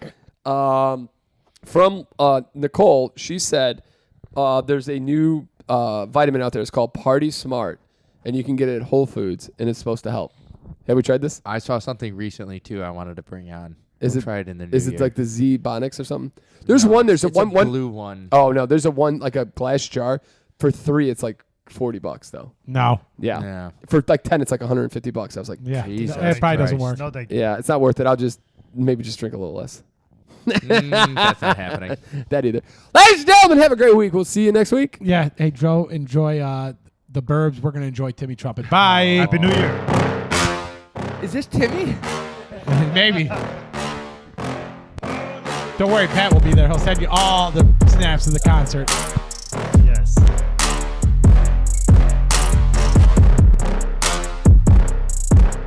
From Nicole, she said there's a new vitamin out there. It's called Party Smart, and you can get it at Whole Foods, and it's supposed to help. Have we tried this? I saw something recently, too, I wanted to bring on. Is We'll it- try it in the new Is it year. like the Z Bonics or something? There's one. There's it's a one. blue one. Oh no, there's a one like a glass jar for 3. It's like $40 though. No. Yeah. Yeah. For like 10, it's like $150. I was like, Yeah. Jesus It probably doesn't Christ. work. No, thank you. yeah, it's not worth it. I'll just maybe just drink a little less. That's not happening. That either. Ladies and gentlemen, have a great week. We'll see you next week. Yeah. Hey, Joe, enjoy the Burbs. We're going to enjoy Timmy Trumpet. Bye. Happy New Year. Is this Timmy? Maybe. Don't worry, Pat will be there. He'll send you all the snaps of the concert.